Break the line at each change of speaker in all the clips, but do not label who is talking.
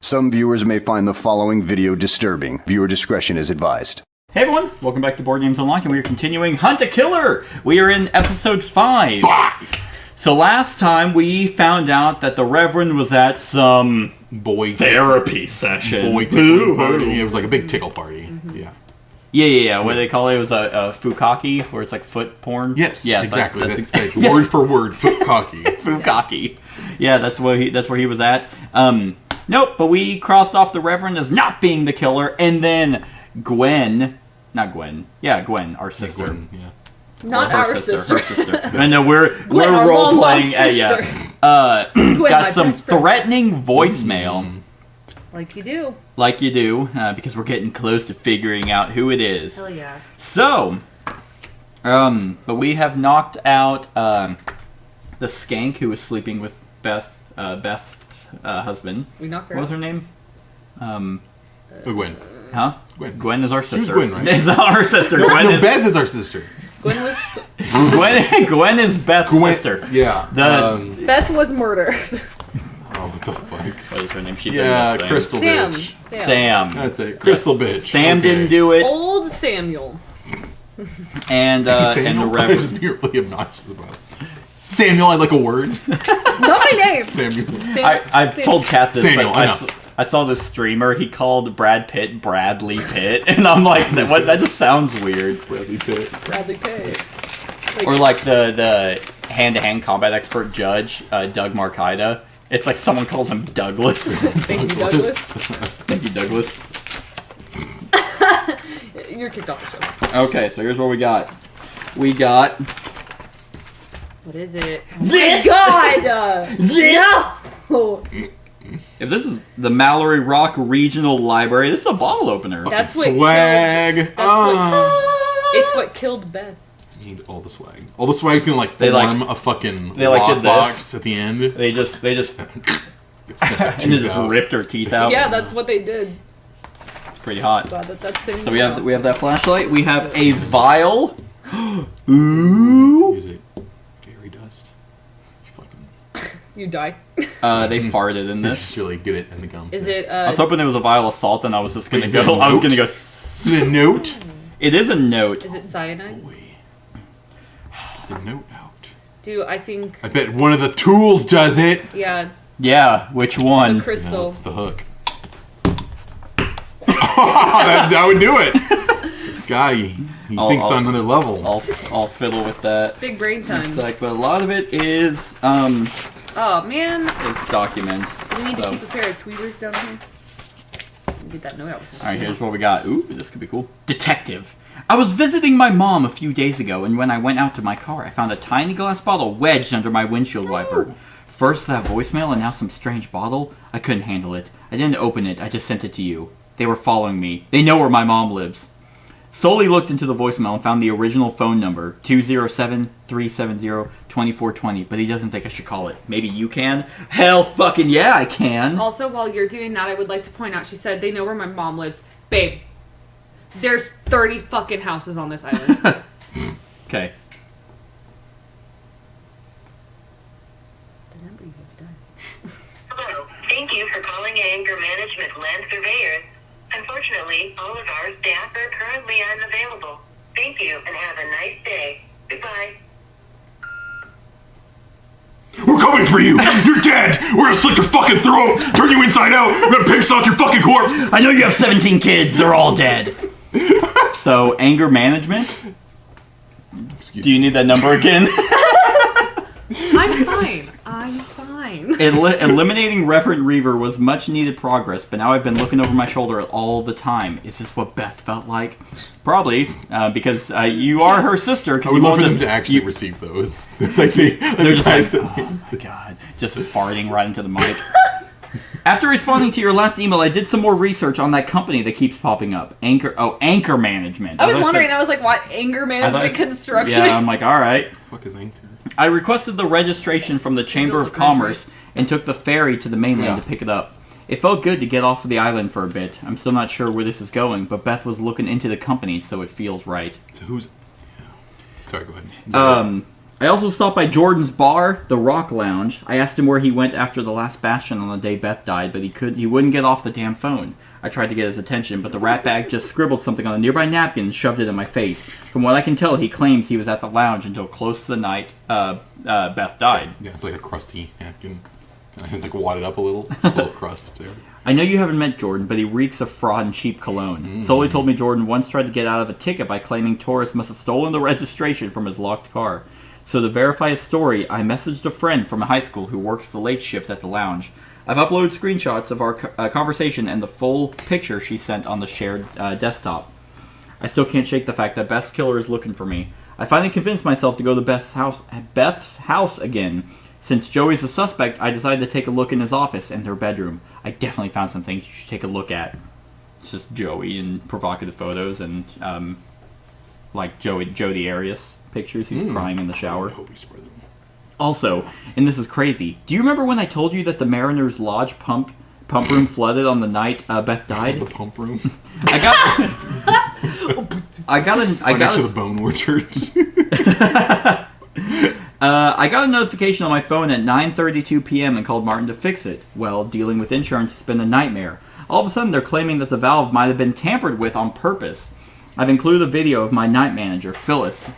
Some viewers may find the following video disturbing. Viewer discretion is advised.
Hey everyone, welcome back to Board Games Unlocked, and we are continuing Hunt a Killer! We are in episode 5. So last time we found out that the Reverend was at some
boy
therapy session.
Boy tickling party. It was like a big tickle party. Mm-hmm. Yeah. What do they call it? It was a fukaki, where it's like foot porn. Yes, exactly. That's
yes.
word for word, fukaki.
Fukaki. Yeah, that's where he was at. Nope, but we crossed off the Reverend as not being the killer, and then Gwen, our sister.
Gwen, yeah.
Not our sister.
Her sister. And then we're role playing. Got some threatening voicemail.
Like you do.
Like you do, because we're getting close to figuring out who it is.
Hell yeah.
So, but we have knocked out the skank who was sleeping with Beth's husband.
We knocked her
out. What was
out.
her name?
Gwen.
Huh?
Gwen
is our sister.
Gwen, right?
Is our sister.
Beth is our sister.
Gwen was...
Gwen is Beth's sister.
Yeah.
Beth was murdered.
Oh, what the fuck?
What is her name? She's
Crystal bitch.
Sam.
That's it. Crystal bitch.
Sam didn't do it.
Old Samuel.
And the Reverend.
I just be really obnoxious about it. Samuel, I'd like a word.
It's not my name.
Samuel.
I've told Kat this,
Samuel,
but I saw this streamer, he called Brad Pitt Bradley Pitt, and I'm like, that just sounds weird.
Bradley Pitt.
Or like the hand-to-hand combat expert judge, Doug Marcaida. It's like someone calls him Douglas.
Thank you, Douglas.
Thank you, Douglas.
You're kicked off the show.
Okay, so here's what we got. We got...
What is it?
This!
God! No!
If this is the Mallory Rock Regional Library, this is a bottle opener.
That's what
swag.
It's what killed Beth.
Need all the swag. All the swag's gonna form a fucking lockbox at the end.
They just and they just ripped her teeth out.
Yeah, that's what they did.
It's pretty hot.
Glad that's been
so we have that flashlight. We have a vial. Ooh.
Is it fairy dust?
You die.
They farted in this.
Just really get it in the gum.
Is it?
I was hoping it was a vial of salt, and I was just gonna go.
Is it a note?
It is a note.
Is it cyanide?
Boy. The note out.
I think.
I bet one of the tools does it.
Yeah.
Yeah, which one?
The crystal.
No, it's the hook. that would do it. This guy, he thinks on another level.
I'll fiddle with that.
Big brain time.
But a lot of it is
Oh man.
It's documents.
We need to keep a pair of tweezers down here. Get that note out.
Alright, here's what we got. Ooh, this could be cool. Detective. I was visiting my mom a few days ago, and when I went out to my car, I found a tiny glass bottle wedged under my windshield wiper. First that voicemail, and now some strange bottle. I couldn't handle it. I didn't open it, I just sent it to you. They were following me. They know where my mom lives. Solely looked into the voicemail and found the original phone number, 207-370-2420, but he doesn't think I should call it. Maybe you can? Hell fucking yeah, I can!
Also, while you're doing that, I would like to point out, she said, they know where my mom lives. Babe, there's 30 fucking houses on this island.
Okay.
The number you have done.
Hello, thank you for calling Anger Management Land Surveyors. Unfortunately, all of our staff are currently unavailable. Thank you, and have a nice day. Goodbye.
We're coming for you! You're dead! We're gonna slit your fucking throat! Turn you inside out! We're gonna pig sock your fucking corpse!
I know you have 17 kids, they're all dead! So, anger management? Do you need that number again?
I'm fine.
Eliminating Reverend Reaver was much needed progress, but now I've been looking over my shoulder all the time. Is this what Beth felt like? Probably, because you are her sister.
I would love for them to actually receive those. They're
just like, oh my god, just farting right into the mic. After responding to your last email, I did some more research on that company that keeps popping up. Anchor Management.
I was wondering, I was like, what? Anger Management Construction?
Yeah, I'm like, alright.
What the fuck is Anchor?
I requested the registration from the Chamber of Commerce and took the ferry to the mainland to pick it up. It felt good to get off of the island for a bit. I'm still not sure where this is going, but Beth was looking into the company, so it feels right.
So who's... Yeah. Sorry, go ahead.
I also stopped by Jordan's bar, the Rock Lounge. I asked him where he went after the last bastion on the day Beth died, but he wouldn't get off the damn phone. I tried to get his attention, but the ratbag just scribbled something on a nearby napkin and shoved it in my face. From what I can tell, he claims he was at the lounge until close to the night Beth died.
Yeah, it's like a crusty napkin. Kind of like wadded up a little. Just a little crust there.
I know you haven't met Jordan, but he reeks of fraud and cheap cologne. Sully told me Jordan once tried to get out of a ticket by claiming tourists must have stolen the registration from his locked car. So to verify his story, I messaged a friend from high school who works the late shift at the lounge. I've uploaded screenshots of our conversation and the full picture she sent on the shared desktop. I still can't shake the fact that Beth's killer is looking for me. I finally convinced myself to go to Beth's house again. Since Joey's a suspect, I decided to take a look in his office and their bedroom. I definitely found some things you should take a look at. It's just Joey and provocative photos and like Jody Arias pictures. He's crying in the shower.
I hope he spread them.
Also, and this is crazy, do you remember when I told you that the Mariners Lodge pump room flooded on the night Beth died?
The pump room.
I got
next to the bone orchard.
I got a notification on my phone at 9:32 p.m. and called Martin to fix it. Well, dealing with insurance has been a nightmare. All of a sudden, they're claiming that the valve might have been tampered with on purpose. I've included a video of my night manager, Phyllis,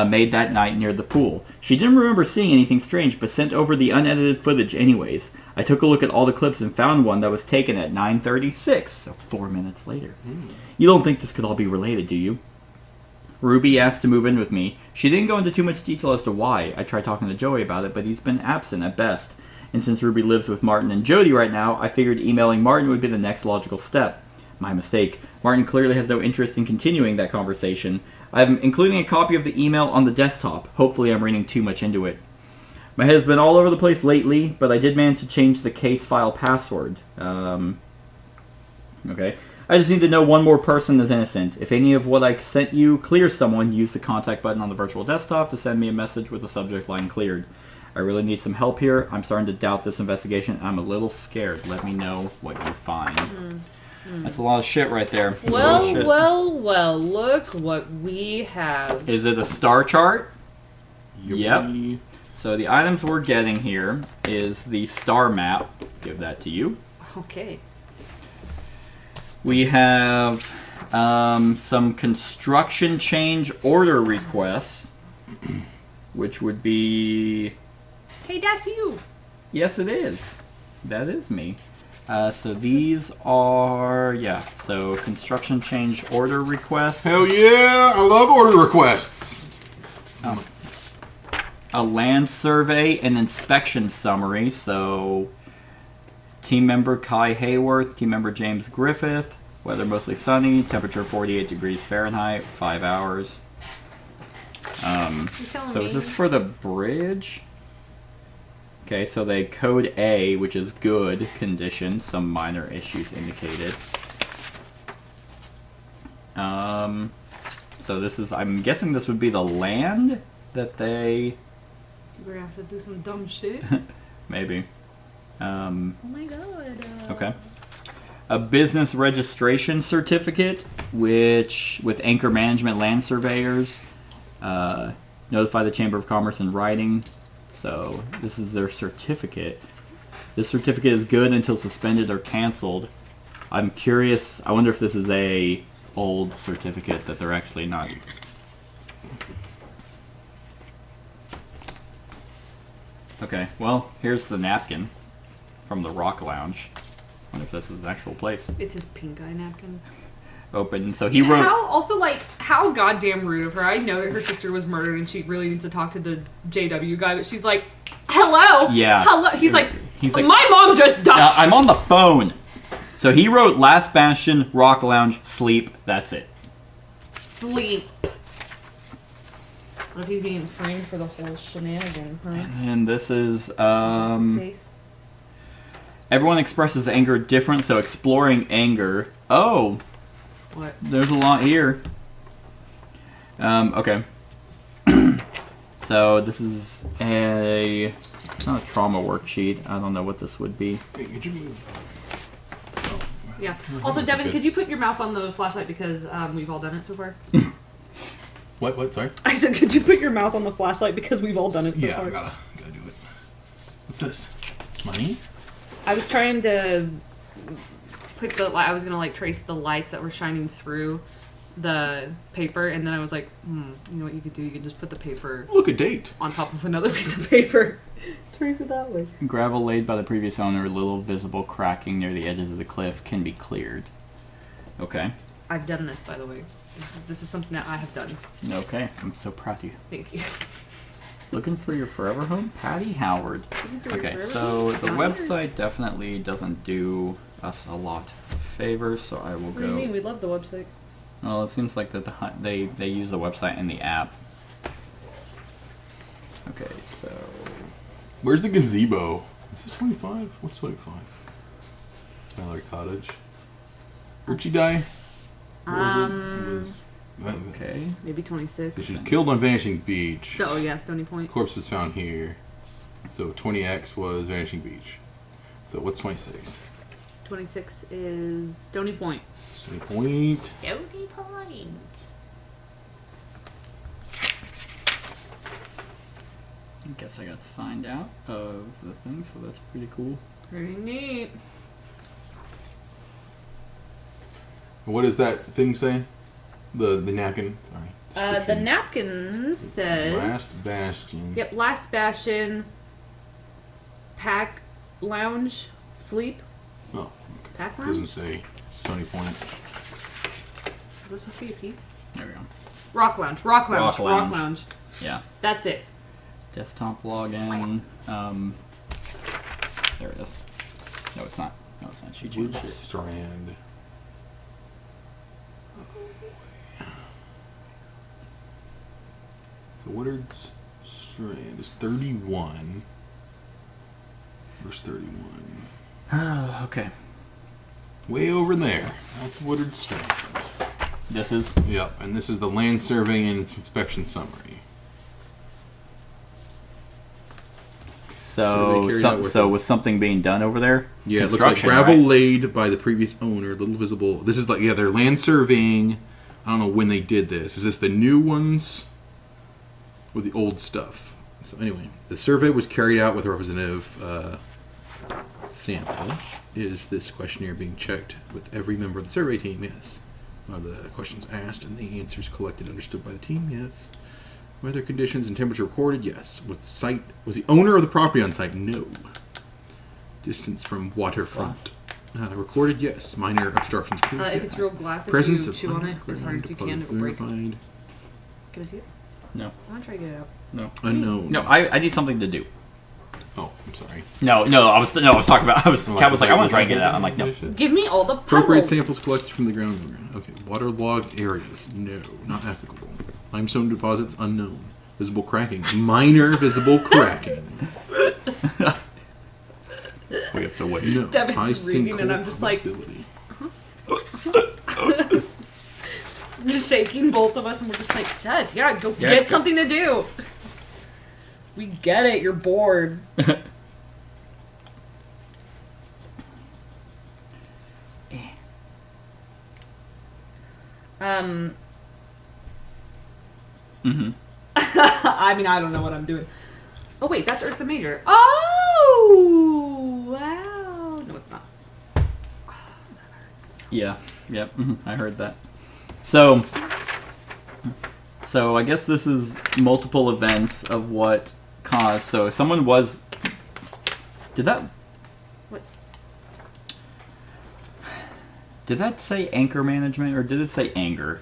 made that night near the pool. She didn't remember seeing anything strange, but sent over the unedited footage anyways. I took a look at all the clips and found one that was taken at 9:36, so 4 minutes later. You don't think this could all be related, do you? Ruby asked to move in with me. She didn't go into too much detail as to why. I tried talking to Joey about it, but he's been absent at best. And since Ruby lives with Martin and Jody right now, I figured emailing Martin would be the next logical step. My mistake. Martin clearly has no interest in continuing that conversation. I'm including a copy of the email on the desktop. Hopefully I'm reading too much into it. My head has been all over the place lately, but I did manage to change the case file password. Okay. I just need to know one more person is innocent. If any of what I sent you clears someone, use the contact button on the virtual desktop to send me a message with the subject line cleared. I really need some help here. I'm starting to doubt this investigation. I'm a little scared. Let me know what you find. That's a lot of shit right there.
Well, look what we have.
Is it a star chart? Yep. So the items we're getting here is the star map. Give that to you.
Okay.
We have some construction change order requests, which would be...
Hey, that's you.
Yes, it is. That is me. So these are, so construction change order requests.
Hell yeah, I love order requests.
A land survey and inspection summary. So team member Kai Hayworth, team member James Griffith, weather mostly sunny, temperature 48 degrees Fahrenheit, 5 hours. So is this for the bridge? Okay, so they code A, which is good condition, some minor issues indicated. So this is, I'm guessing this would be the land that they...
We're gonna have to do some dumb shit.
Maybe.
Oh my god.
Okay. A business registration certificate, which, with Anchor Management Land Surveyors, notify the Chamber of Commerce in writing. So this is their certificate. This certificate is good until suspended or canceled. I'm curious. I wonder if this is a old certificate that they're actually not. Okay. Well, here's the napkin from the Rock Lounge. I wonder if this is an actual place.
It's his pink eye napkin.
Open. So he wrote.
How goddamn rude of her. I know that her sister was murdered and she really needs to talk to the JW guy, but she's like, hello.
Yeah.
Hello. He's like, my mom just died.
I'm on the phone. So he wrote Last Bastion, Rock Lounge, sleep. That's it.
Sleep. What if he's being framed for the whole shenanigan, huh?
And this is, everyone expresses anger different, so exploring anger. Oh.
What?
There's a lot here. Okay. So this is it's not a trauma worksheet. I don't know what this would be.
Hey, could you move?
Yeah. Also, Devin, could you put your mouth on the flashlight because we've all done it so far?
What? Sorry?
I said, could you put your mouth on the flashlight because we've all done it so
Yeah,
far.
I gotta do it. What's this? Money?
I was trying to put the I was gonna like trace the lights that were shining through the paper, and then I was like, you know what you could do? You could just put the paper
Look, a date.
on top of another piece of paper. Trace it that way.
Gravel laid by the previous owner, little visible cracking near the edges of the cliff, can be cleared. Okay.
I've done this, by the way. This is something that I have done.
Okay, I'm so proud of you.
Thank you.
Looking for your forever home? Patty Howard. Okay, so the website definitely doesn't do us a lot of favors, so I will
What
go...
do you mean? We love the website.
Well, it seems like that they use the website and the app. Okay, so...
Where's the gazebo? Is it 25? What's 25? Mallory Cottage. Where'd she die? It was...
Okay.
Maybe 26.
So she was killed on Vanishing Beach.
Oh, yeah, Stony Point.
Corpse was found here. So 20X was Vanishing Beach. So what's 26?
26 is Stony Point.
Stony Point.
Stony Point.
I guess I got signed out of the thing, so that's pretty cool.
Pretty neat.
What does that thing say? The napkin? Sorry.
The
Description.
napkin says...
Last Bastion.
Yep, Last Bastion, Pack Lounge, Sleep.
Oh, okay.
Pack Lounge?
Doesn't say Stony Point.
Is this supposed to be a P?
There we go.
Rock Lounge.
Rock Lounge. Yeah.
That's it.
Desktop login. There it is. No, it's not. No, it's not. She changed
Wood
it.
Strand. So Woodard's Strand is 31. Where's 31?
Oh, okay.
Way over there. That's Woodard Strand.
This is...
Yep, and this is the land surveying and its inspection summary.
So, was something being done over there?
Yeah, it looks like
Construction,
gravel
right?
laid by the previous owner, little visible. This is like, yeah, they're land surveying. I don't know when they did this. Is this the new ones or the old stuff? So anyway, the survey was carried out with a representative sample. Is this questionnaire being checked with every member of the survey team? Yes. Are the questions asked and the answers collected understood by the team? Yes. Weather conditions and temperature recorded? Yes. Was the owner of the property on site? No. Distance from waterfront? Recorded? Yes. Minor obstructions cleared?
If
yes.
it's real glass, if
Presence
you
of
chew on it as hard as you can, it will break.
verified.
Can I see it?
No.
I want to try to get it out.
No.
Unknown.
No, I need something to do.
Oh, I'm sorry.
No, I was talking about. Cat was like, I want to try and get it out. I'm like, no.
Give me all the
Appropriate
puzzles.
samples collected from the ground. Okay. Waterlogged areas. No. Not applicable. Limestone deposits. Unknown. Visible cracking. Minor visible cracking.
We have to wait.
No.
Devin's
High
reading and
sinkhole
I'm just like-
probability.
Just shaking both of us, and we're just like, Seth, yeah, go get something to do. We get it. You're bored. I mean, I don't know what I'm doing. Oh wait, that's Ursa Major. Oh wow. No, it's not.
Yeah. Yep. I heard that. So I guess this is multiple events of what caused. So someone was. Did that?
What?
Did that say anchor management or did it say anger?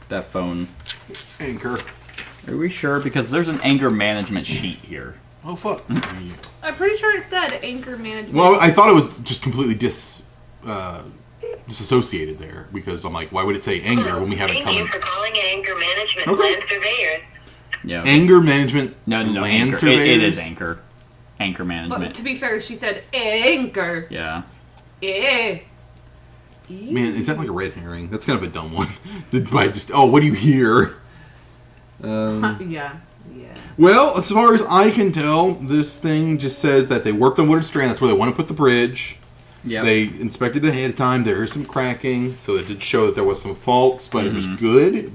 That phone.
Anchor.
Are we sure? Because there's an anger management sheet here.
Oh, fuck.
I'm pretty sure it said anchor management.
Well, I thought it was just completely disassociated there because I'm like, why would it say anger when we have it
Thank
coming?
you for calling Anger Management
Okay.
Land Surveyors.
Yeah.
Anger management.
No.
Land
Anchor.
surveyors.
It is anchor. Anchor
But
management.
to be fair, she said anchor.
Yeah.
Eh.
Man, is that like a red herring? That's kind of a dumb one. By just, oh, what do you hear?
Yeah.
Well, as far as I can tell, this thing just says that they worked on Woodard Strand. That's where they want to put the bridge.
Yeah.
They inspected it ahead of time. There is some cracking, so it did show that there was some faults, but it was good.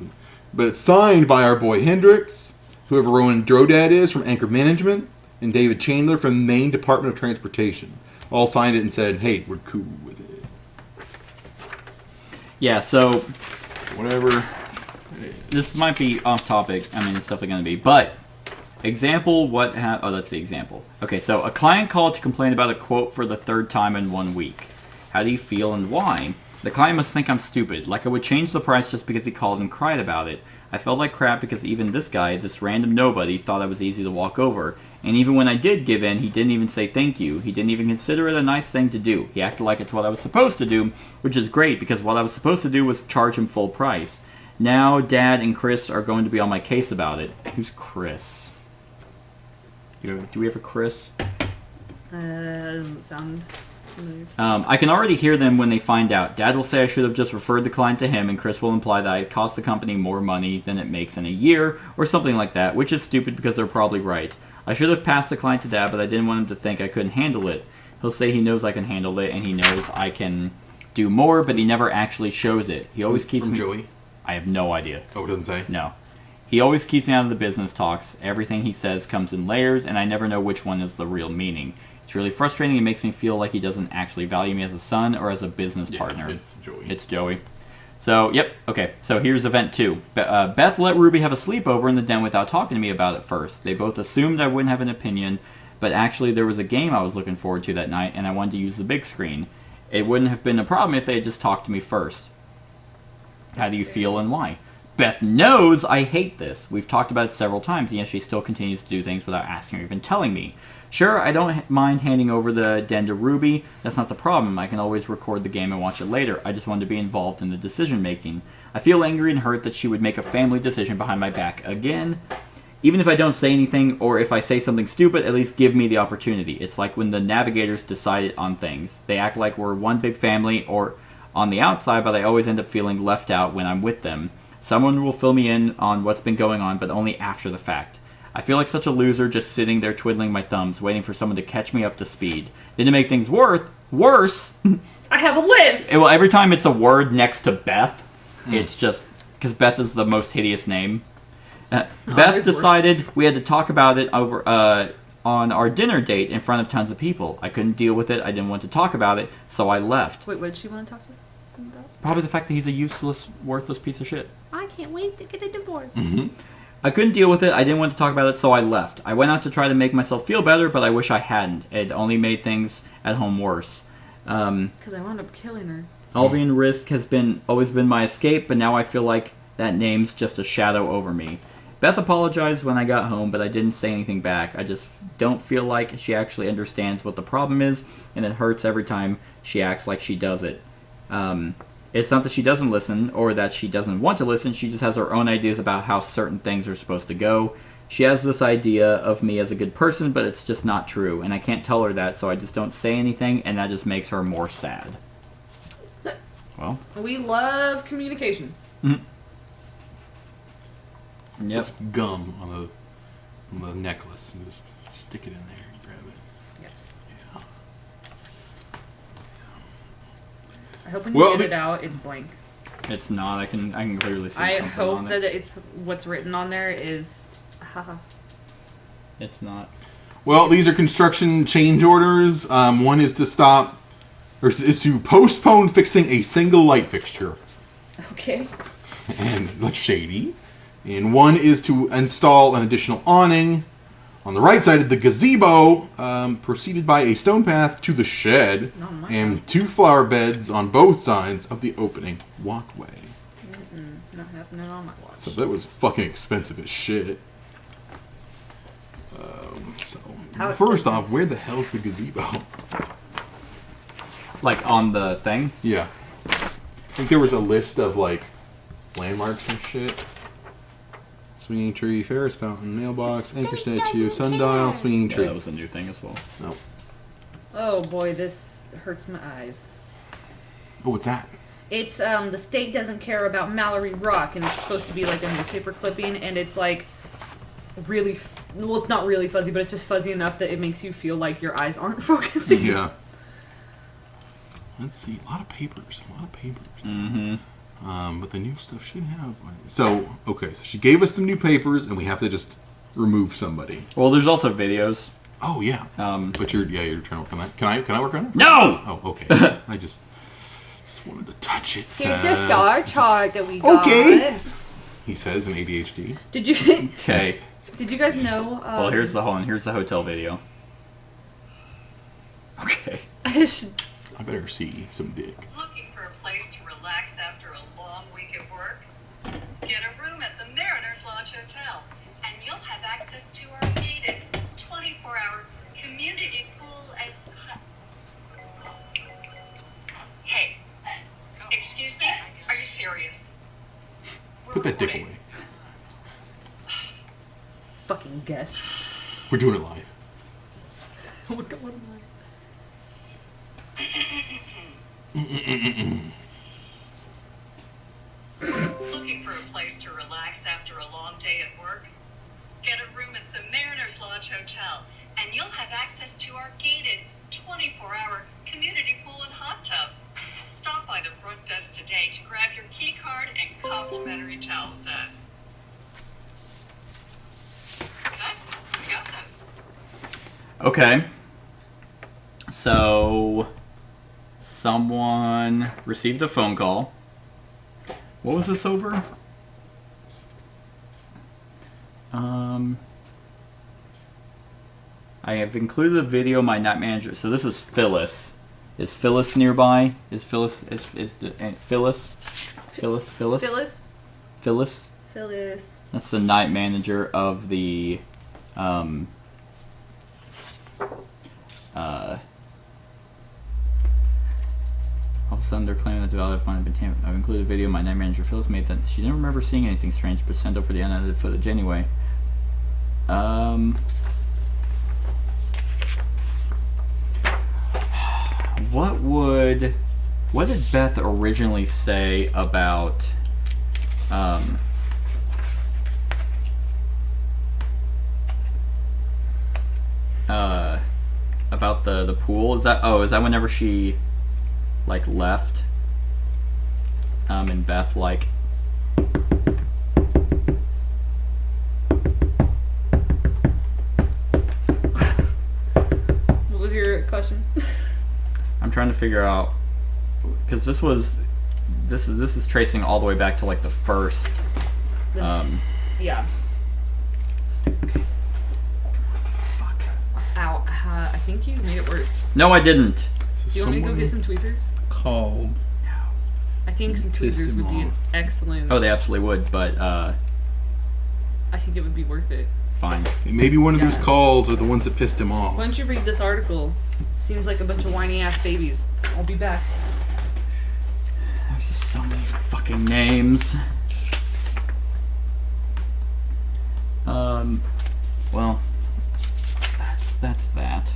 But it's signed by our boy Hendricks, whoever Rowan Drodad is from Anchor Management, and David Chandler from the Maine Department of Transportation. All signed it and said, hey, we're cool with it.
Yeah, so
Whatever.
this might be off topic. I mean, it's definitely going to be. But, example, that's the example. Okay, so a client called to complain about a quote for the third time in 1 week. How do you feel and why? The client must think I'm stupid, like I would change the price just because he called and cried about it. I felt like crap because even this guy, this random nobody, thought I was easy to walk over. And even when I did give in, he didn't even say thank you. He didn't even consider it a nice thing to do. He acted like it's what I was supposed to do, which is great because what I was supposed to do was charge him full price. Now Dad and Chris are going to be on my case about it. Who's Chris? Do we have a Chris?
Doesn't sound familiar.
I can already hear them when they find out. Dad will say I should have just referred the client to him, and Chris will imply that it cost the company more money than it makes in a year, or something like that, which is stupid because they're probably right. I should have passed the client to Dad, but I didn't want him to think I couldn't handle it. He'll say he knows I can handle it, and he knows I can do more, but he never actually shows it. He always keeps
from
me...
Joey.
I have no idea.
Oh, it doesn't say?
No. He always keeps me out of the business talks. Everything he says comes in layers, and I never know which one is the real meaning. It's really frustrating and makes me feel like he doesn't actually value me as a son or as a business partner.
It's Joey.
It's Joey. So, yep, okay. So here's event 2. Beth let Ruby have a sleepover in the den without talking to me about it first. They both assumed I wouldn't have an opinion, but actually there was a game I was looking forward to that night, and I wanted to use the big screen. It wouldn't have been a problem if they had just talked to me first. How do you feel and why? Beth knows I hate this. We've talked about it several times, and yet she still continues to do things without asking or even telling me. Sure, I don't mind handing over the den to Ruby. That's not the problem. I can always record the game and watch it later. I just wanted to be involved in the decision-making. I feel angry and hurt that she would make a family decision behind my back again. Even if I don't say anything, or if I say something stupid, at least give me the opportunity. It's like when the navigators decided on things. They act like we're one big family, or on the outside, but I always end up feeling left out when I'm with them. Someone will fill me in on what's been going on, but only after the fact. I feel like such a loser just sitting there twiddling my thumbs, waiting for someone to catch me up to speed. Then to make things worse...
I have a list!
Well, every time it's a word next to Beth, it's just... Because Beth is the most hideous name. Beth decided we had to talk about it over on our dinner date in front of tons of people. I couldn't deal with it. I didn't want to talk about it, so I left.
Wait, what did she want to talk to him about?
Probably the fact that he's a useless, worthless piece of shit.
I can't wait to get a divorce.
I couldn't deal with it. I didn't want to talk about it, so I left. I went out to try to make myself feel better, but I wish I hadn't. It only made things at home worse.
Because I wound up killing her.
Albion Risk has always been my escape, but now I feel like that name's just a shadow over me. Beth apologized when I got home, but I didn't say anything back. I just don't feel like she actually understands what the problem is, and it hurts every time she acts like she does it. It's not that she doesn't listen, or that she doesn't want to listen, she just has her own ideas about how certain things are supposed to go. She has this idea of me as a good person, but it's just not true, and I can't tell her that, so I just don't say anything, and that just makes her more sad. Well.
We love communication.
Mm-hmm. Yep.
It's gum on the necklace, and just stick it in there and grab it.
Yes.
Yeah.
I hope when you get it out, it's blank.
It's not. I can clearly see
I
something
hope
on
that
it.
it's what's written on there is haha.
It's not.
Well, these are construction change orders. One is to stop, or is to postpone fixing a single light fixture.
Okay.
And that's shady. And one is to install an additional awning on the right side of the gazebo, preceded by a stone path to the shed, and 2 flower beds on both sides of the opening walkway.
Not happening on my watch.
So that was fucking expensive as shit. First off, where the hell's the gazebo?
Like on the thing?
Yeah. I think there was a list of like landmarks and shit. Swinging tree, Ferris fountain, mailbox, anchor statue, sundial, swinging tree.
Yeah, that was a new thing as well.
No.
Oh boy, this hurts my eyes.
Oh, what's that?
It's the state doesn't care about Mallory Rock, and it's supposed to be like a newspaper clipping, and it's like really, well, it's not really fuzzy, but it's just fuzzy enough that it makes you feel like your eyes aren't focusing.
Yeah. Let's see, a lot of papers.
Mm-hmm.
But the new stuff should have. So okay, so she gave us some new papers, and we have to just remove somebody.
Well, there's also videos.
Oh yeah. But you're trying to work on that. Can I work on it?
No!
Oh, okay. I just wanted to touch it.
Here's the star chart that we got.
Okay. He says in ADHD.
Did you
Okay.
Did you guys know?
Well, here's the hotel video. Okay.
I better see some dick.
Looking for a place to relax after a long week at work? Get a room at the Mariners Lodge Hotel, and you'll have access to our gated 24-hour community pool and... Hey, excuse me? Are you serious?
Put that dick away.
Fucking guest.
We're doing it live.
Oh my god, what am I?
Looking for a place to relax after a long day at work? Get a room at the Mariners Lodge Hotel, and you'll have access to our gated 24-hour community pool and hot tub. Stop by the front desk today to grab your key card and complimentary towel set. Okay, we got this.
Okay. So, someone received a phone call. What was this over? I have included a video of my night manager. So this is Phyllis. Is Phyllis nearby? Is Phyllis Phyllis?
Phyllis?
Phyllis?
Phyllis.
That's the night manager of the all of a sudden they're claiming that the value fund had been tampered. I've included a video of my night manager Phyllis made that she didn't remember seeing anything strange, but sent over the unedited footage anyway. What did Beth originally say about the pool? Is that whenever she like left and Beth like
What was your question?
I'm trying to figure out because this is tracing all the way back to like the first
Yeah.
Fuck.
Ow. I think you made it worse.
No, I didn't.
So
Do you want me to go get some tweezers?
called.
I think some
Pissed
tweezers
him
would be an
off.
excellent.
Oh, they absolutely would, but
I think it would be worth it.
fine.
Maybe one of these
Yeah.
calls are the ones that pissed him off.
Why don't you read this article? Seems like a bunch of whiny ass babies. I'll be back.
There's just so many fucking names. Well, that's that.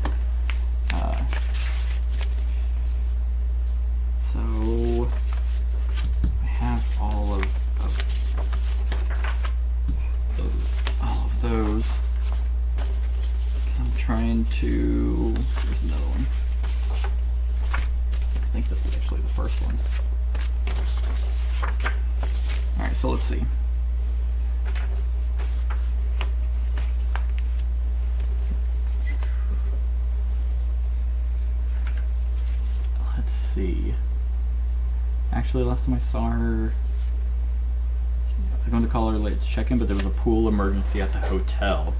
So I have all of those. 'Cause I'm trying to. There's another one. I think this is actually the first one. Alright, so let's see. Let's see. Actually, last time I saw her, I was going to call her late to check in, but there was a pool emergency at the hotel.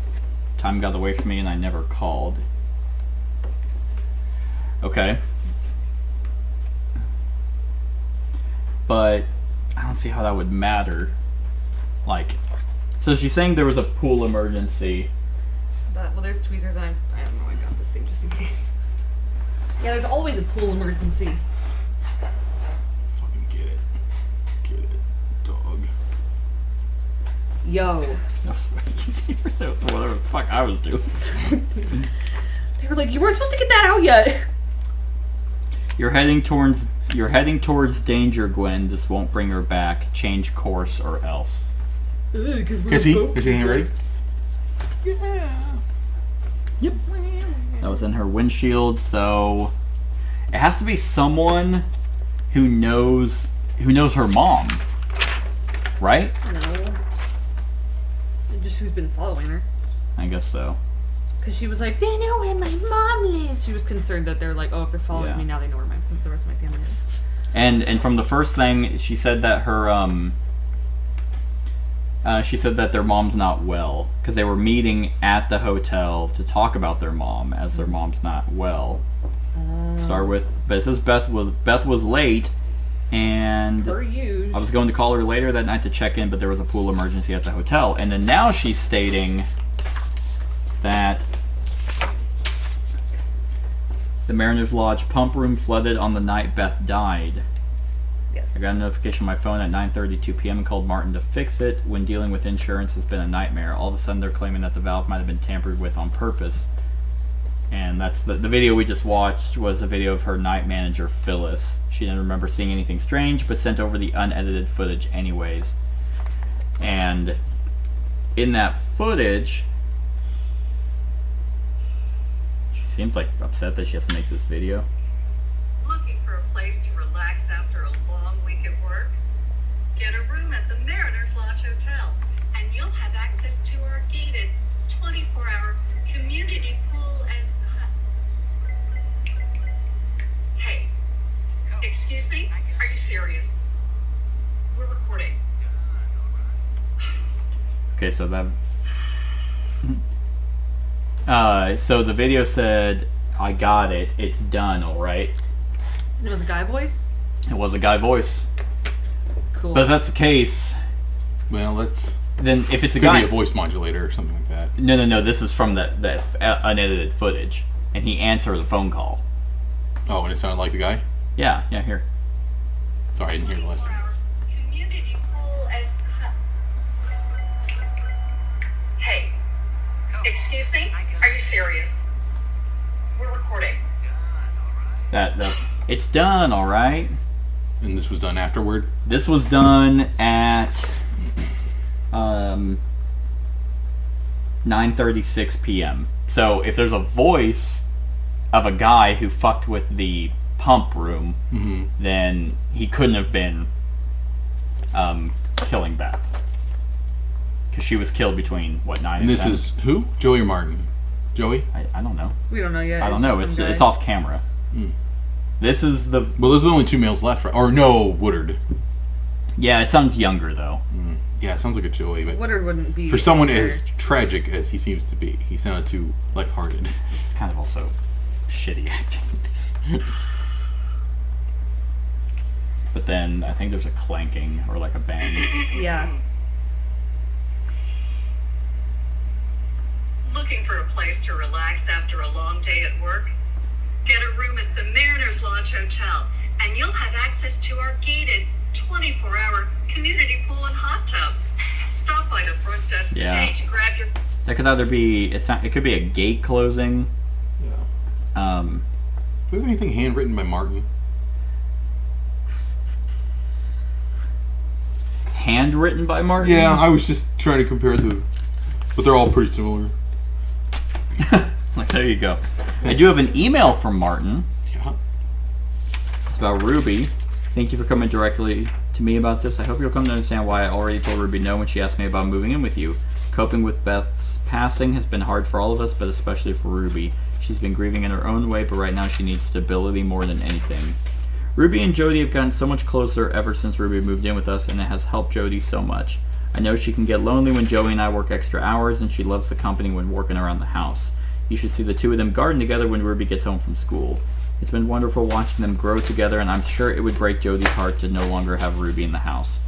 Time got away from me and I never called. Okay. But I don't see how that would matter. Like, so she's saying there was a pool emergency.
But well, there's tweezers, and I don't know. I got this thing just in case. Yeah, there's always a pool emergency.
Fucking get it. Get it, dog.
Yo.
Whatever the fuck I was doing.
They were like, you weren't supposed to get that out yet.
You're heading towards danger, Gwen. This won't bring her back. Change course or else.
Can see? Is he ready? Yeah.
Yep. That was in her windshield, so it has to be someone who knows who knows her mom, right?
No. Just who's been following her.
I guess so.
Because she was like, they know where my mom lives. She was concerned that they're like, oh, if they're following me now, they know where the rest of my family is.
And from the first thing, she said that her she said that their mom's not well because they were meeting at the hotel to talk about their mom as their mom's not well. Start with, but it says Beth was late, and
Per usual.
I was going to call her later that night to check in, but there was a pool emergency at the hotel. And then now she's stating that the Mariners Lodge pump room flooded on the night Beth died.
Yes.
I got a notification on my phone at 9:32 p.m. and called Martin to fix it. When dealing with insurance has been a nightmare. All of a sudden they're claiming that the valve might have been tampered with on purpose. And that's the video we just watched was a video of her night manager, Phyllis. She didn't remember seeing anything strange, but sent over the unedited footage anyways. And in that footage, she seems like upset that she has to make this video.
Looking for a place to relax after a long week at work? Get a room at the Mariners Lodge Hotel, and you'll have access to our gated 24-hour community pool and... Hey, excuse me? Are you serious? We're recording.
Okay, so that... so the video said, I got it, it's done, alright?
It was a guy voice?
It was a guy voice.
Cool.
But if that's the case,
Well, that's
then if it's a
could
guy...
be a voice modulator or something like that.
No, this is from that unedited footage. And he answered the phone call.
Oh, and it sounded like the guy?
Yeah, here.
Sorry, I didn't hear the last.
24-hour community pool and... Hey, excuse me? Are you serious? We're recording.
That it's done, alright?
And this was done afterward?
This was done at 9:36 p.m. So if there's a voice of a guy who fucked with the pump room, then he couldn't have been killing Beth. Because she was killed between, 9 and 10?
And this is who? Joey or Martin? Joey?
I don't know.
We don't know yet.
I don't know.
just some
It's
guy.
off camera. This is the...
Well, those are the only two males left, right? Or no, Woodard.
Yeah, it sounds younger, though.
Yeah, it sounds like a Joey, but
Woodard wouldn't be...
for someone
either.
as tragic as he seems to be, he sounded too lighthearted.
It's kind of also shitty acting. But then I think there's a clanking or like a bang.
Yeah.
Looking for a place to relax after a long day at work? Get a room at the Mariners Lodge Hotel, and you'll have access to our gated 24-hour community pool and hot tub. Stop by the front desk today to grab your...
That could either be it could be a gate closing.
Yeah. Do we have anything handwritten by Martin?
Handwritten by Martin?
Yeah, I was just trying to compare the... But they're all pretty similar.
Like, there you go. I do have an email from Martin.
Yeah.
It's about Ruby. Thank you for coming directly to me about this. I hope you'll come to understand why I already told Ruby no when she asked me about moving in with you. Coping with Beth's passing has been hard for all of us, but especially for Ruby. She's been grieving in her own way, but right now she needs stability more than anything. Ruby and Jody have gotten so much closer ever since Ruby moved in with us, and it has helped Jody so much. I know she can get lonely when Joey and I work extra hours, and she loves the company when working around the house. You should see the two of them garden together when Ruby gets home from school. It's been wonderful watching them grow together, and I'm sure it would break Jody's heart to no longer have Ruby in the house.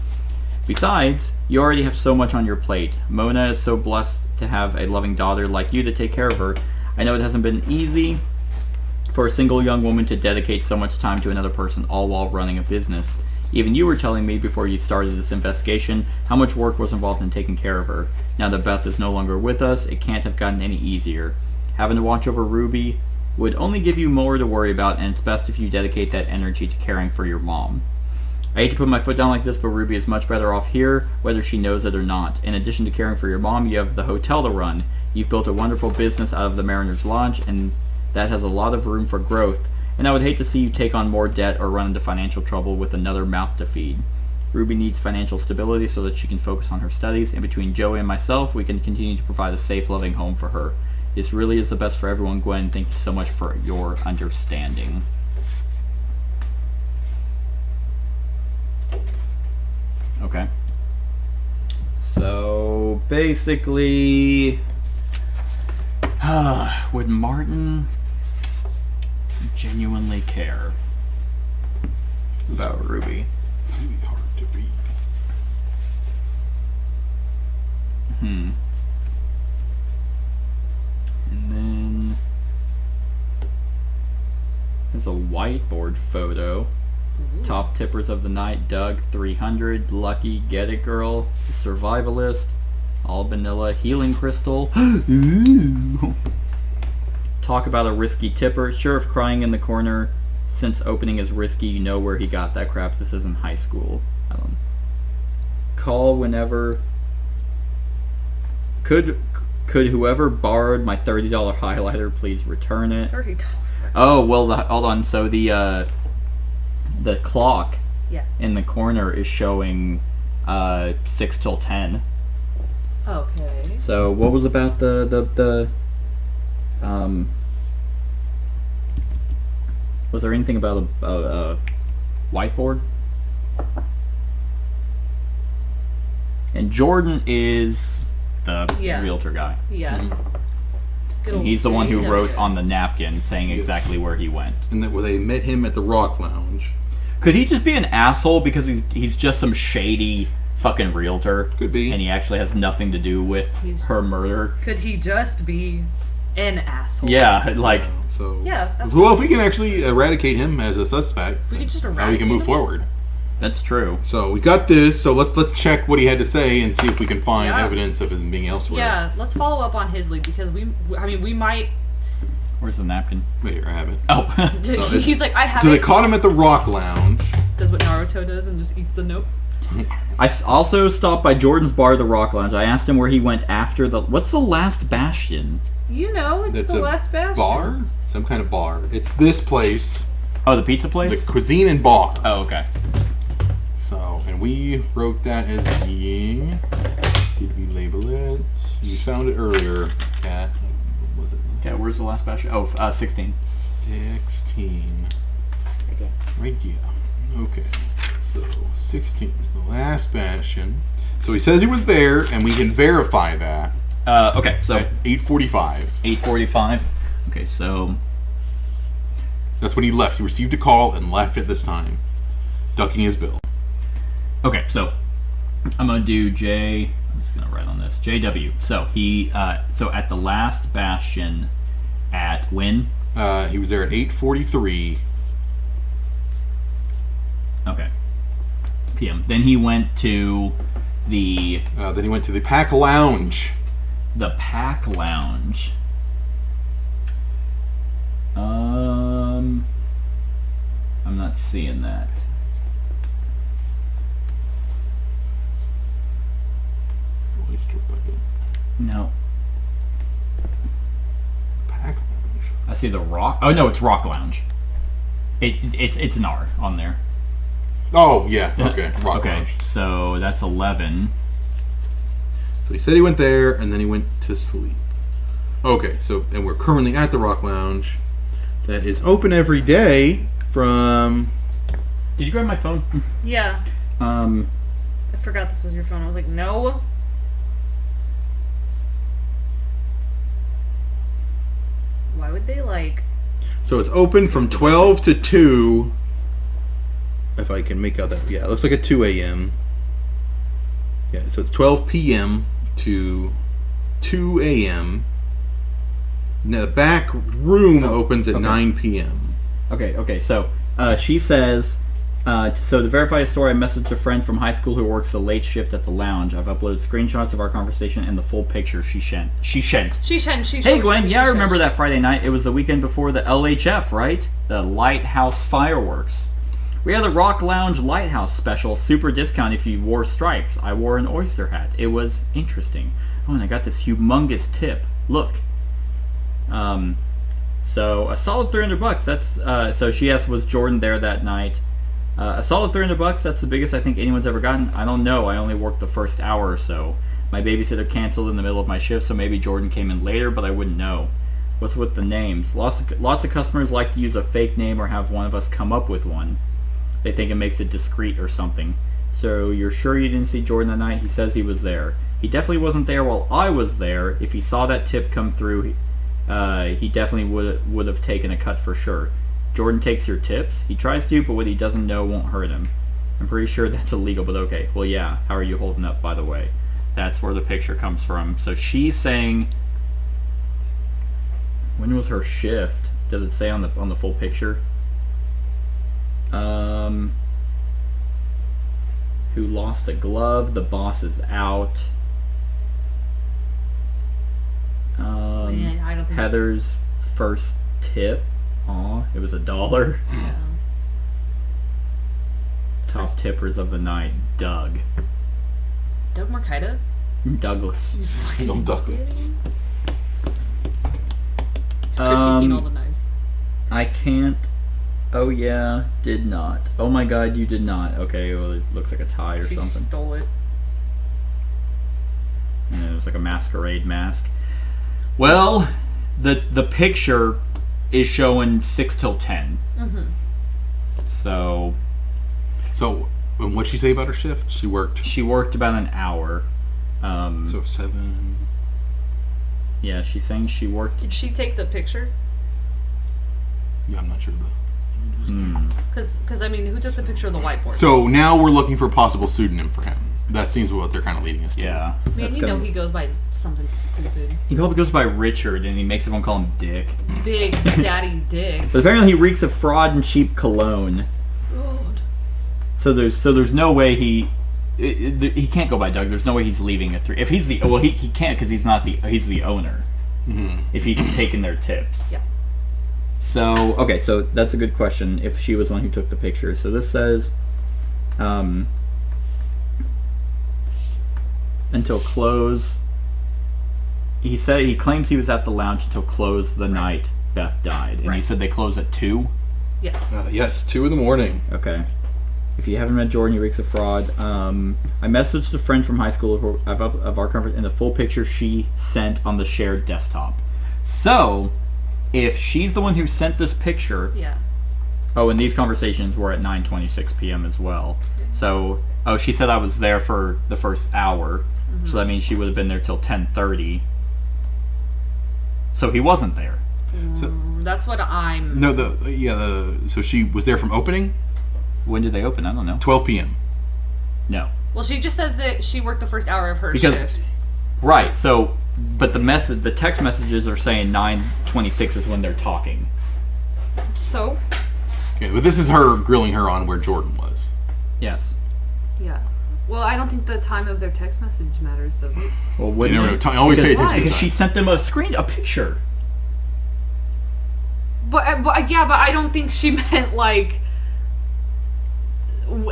Besides, you already have so much on your plate. Mona is so blessed to have a loving daughter like you to take care of her. I know it hasn't been easy for a single young woman to dedicate so much time to another person, all while running a business. Even you were telling me before you started this investigation how much work was involved in taking care of her. Now that Beth is no longer with us, it can't have gotten any easier. Having to watch over Ruby would only give you more to worry about, and it's best if you dedicate that energy to caring for your mom. I hate to put my foot down like this, but Ruby is much better off here, whether she knows it or not. In addition to caring for your mom, you have the hotel to run. You've built a wonderful business out of the Mariners Lodge, and that has a lot of room for growth. and I would hate to see you take on more debt or run into financial trouble with another mouth to feed. Ruby needs financial stability so that she can focus on her studies, and between Joey and myself, we can continue to provide a safe, loving home for her. This really is the best for everyone, Gwen. Thank you so much for your understanding. Okay. So, basically, would Martin genuinely care about Ruby?
Really hard to read.
And then there's a whiteboard photo. Top tippers of the night: Doug, 300, Lucky, Get It Girl, Survivalist, All Vanilla, Healing Crystal. Ooh. Talk about a risky tipper. Sheriff crying in the corner. Since opening is risky, you know where he got that crap. This isn't high school. I don't. Call whenever. Could whoever borrowed my $30 highlighter please return it?
$30.
Oh well, hold on. So the clock
Yeah.
in the corner is showing 6 till 10.
Okay.
So what was about the was there anything about a whiteboard? And Jordan is the
Yeah.
realtor guy.
Yeah. Good
And
old
he's the one who
JW.
wrote on the napkin saying
Yes.
exactly where he went.
And that they met him at the Rock Lounge.
Could he just be an asshole because he's just some shady fucking realtor?
Could be.
And he actually has nothing to do with her murder.
Could he just be an asshole?
Yeah, like
So
Yeah,
well, if we can actually eradicate him as a suspect,
we could just
now we
eradicate
can move
him?
forward.
that's true.
So we got this. So let's check what he had to say and see if we can find
Yeah.
evidence of his being elsewhere.
Yeah, let's follow up on his lead because we might.
Where's the napkin?
Right here, I have it.
Oh.
He's like, I have
So
it.
they caught him at the Rock Lounge.
Does what Naruto does and just eats the note.
I also stopped by Jordan's bar, the Rock Lounge. I asked him where he went after the. What's the last bastion?
You know, it's
That's
the
a
last bastion.
bar, some kind of bar. It's this place,
Oh, the pizza
the
place?
Cuisine and Bar.
Oh, okay.
So, and we wrote that as being. Did we label it? You found it earlier, Kat. What was it?
Okay, where's the last bastion? Oh, 16.
16. Right here. Okay. So 16 was the last bastion. So he says he was there, and we can verify that
Okay, so
at 8:45.
8:45. Okay, so
That's when he left. He received a call and left at this time, ducking his bill.
okay, so I'm gonna do J. I'm just gonna write on this JW. So he so at the last bastion at when?
He was there at 8:43.
Okay. PM. Then he went to the
Then he went to the Pack Lounge.
Pack Lounge. I'm not seeing that. No.
Pack Lounge.
I see the Rock. Oh no, it's Rock Lounge. It's an R on there.
Oh yeah. Okay. Rock
Okay,
Lounge.
so that's 11.
So he said he went there, and then he went to sleep. Okay, so and we're currently at the Rock Lounge, that is open every day from.
Did you grab my phone?
Yeah,
Um,
I forgot this was your phone. I was like, no. Why would they like?
So it's open from 12 to 2. If I can make out that, yeah, it looks like a 2 a.m. Yeah, so it's 12 p.m. to 2 a.m. Now the back room opens at
okay.
9 p.m.
okay, so she says, so to verify a story, I messaged a friend from high school who works a late shift at the lounge. I've uploaded screenshots of our conversation and the full picture she sent. Hey Gwen, yeah, I remember that Friday night. It was the weekend before the LHF, right? The Lighthouse fireworks. We had a Rock Lounge Lighthouse special, super discount if you wore stripes. I wore an oyster hat. It was interesting. Oh, and I got this humongous tip. Look. So a solid $300. That's so she asked, was Jordan there that night? A solid $300. That's the biggest I think anyone's ever gotten. I don't know. I only worked the first hour or so. My babysitter canceled in the middle of my shift, so maybe Jordan came in later, but I wouldn't know. What's with the names? Lots of customers like to use a fake name or have one of us come up with one. They think it makes it discreet or something. So you're sure you didn't see Jordan that night? He says he was there. He definitely wasn't there while I was there. If he saw that tip come through, he definitely would have taken a cut for sure. Jordan takes your tips. He tries to, but what he doesn't know won't hurt him. I'm pretty sure that's illegal, but okay. Well, yeah. How are you holding up, by the way? That's where the picture comes from. So she's saying, when was her shift? Does it say on the full picture? Who lost a glove? The boss is out.
Man, I don't think
Heather's first tip. Aw, it was $1.
Yeah.
Top tippers of the night. Doug.
Doug Markita?
Douglas.
No Douglas.
He's critiquing all the knives.
I can't. Oh yeah, did not. Oh my god, you did not. Okay, well it looks like a tie or
She
something.
stole it.
And it was like a masquerade mask. Well, the picture is showing 6 till 10.
Mm-hmm.
So
And what'd she say about her shift? She worked
about an hour.
so 7.
Yeah, she's saying she worked.
Did she take the picture?
Yeah, I'm not sure.
Because I mean, who took the picture of the whiteboard?
So now we're looking for a possible pseudonym for him. That seems what they're kind of leading us to.
Yeah.
Man, you know he goes by something stupid.
He probably goes by Richard, and he makes everyone call him Dick.
Big Daddy Dick.
But apparently he reeks of fraud and cheap cologne.
God.
So there's no way he can't go by Doug. There's no way he's leaving a 3. If he's the he can't because he's the owner.
Mm-hmm.
If he's taking their tips.
Yeah.
So okay, so that's a good question. If she was one who took the picture, so this says, until close. He claims he was at the lounge until close the night Beth died, and you said they close at 2.
Yes.
Yes, 2 in the morning.
Okay. If you haven't met Jordan, he reeks of fraud. I messaged a friend from high school of our conference in the full picture she sent on the shared desktop. So, if she's the one who sent this picture...
Yeah.
Oh, and these conversations were at 9:26 p.m. as well. So, she said I was there for the first hour. Mm-hmm. So that means she would have been there till 10:30. So he wasn't there.
So,
that's what I'm...
No, so she was there from opening?
When did they open? I don't know.
12 p.m.
No.
Well, she just says that she worked the first hour of her
Because-
shift.
Right, so... But the text messages are saying 9:26 is when they're talking.
So?
Okay, but this is her grilling her on where Jordan was.
Yes.
Yeah. Well, I don't think the time of their text message matters, does it?
Well, wouldn't
You never
it?
know. Always pay
Because-
attention to
Because
time.
she sent them a picture.
But I don't think she meant like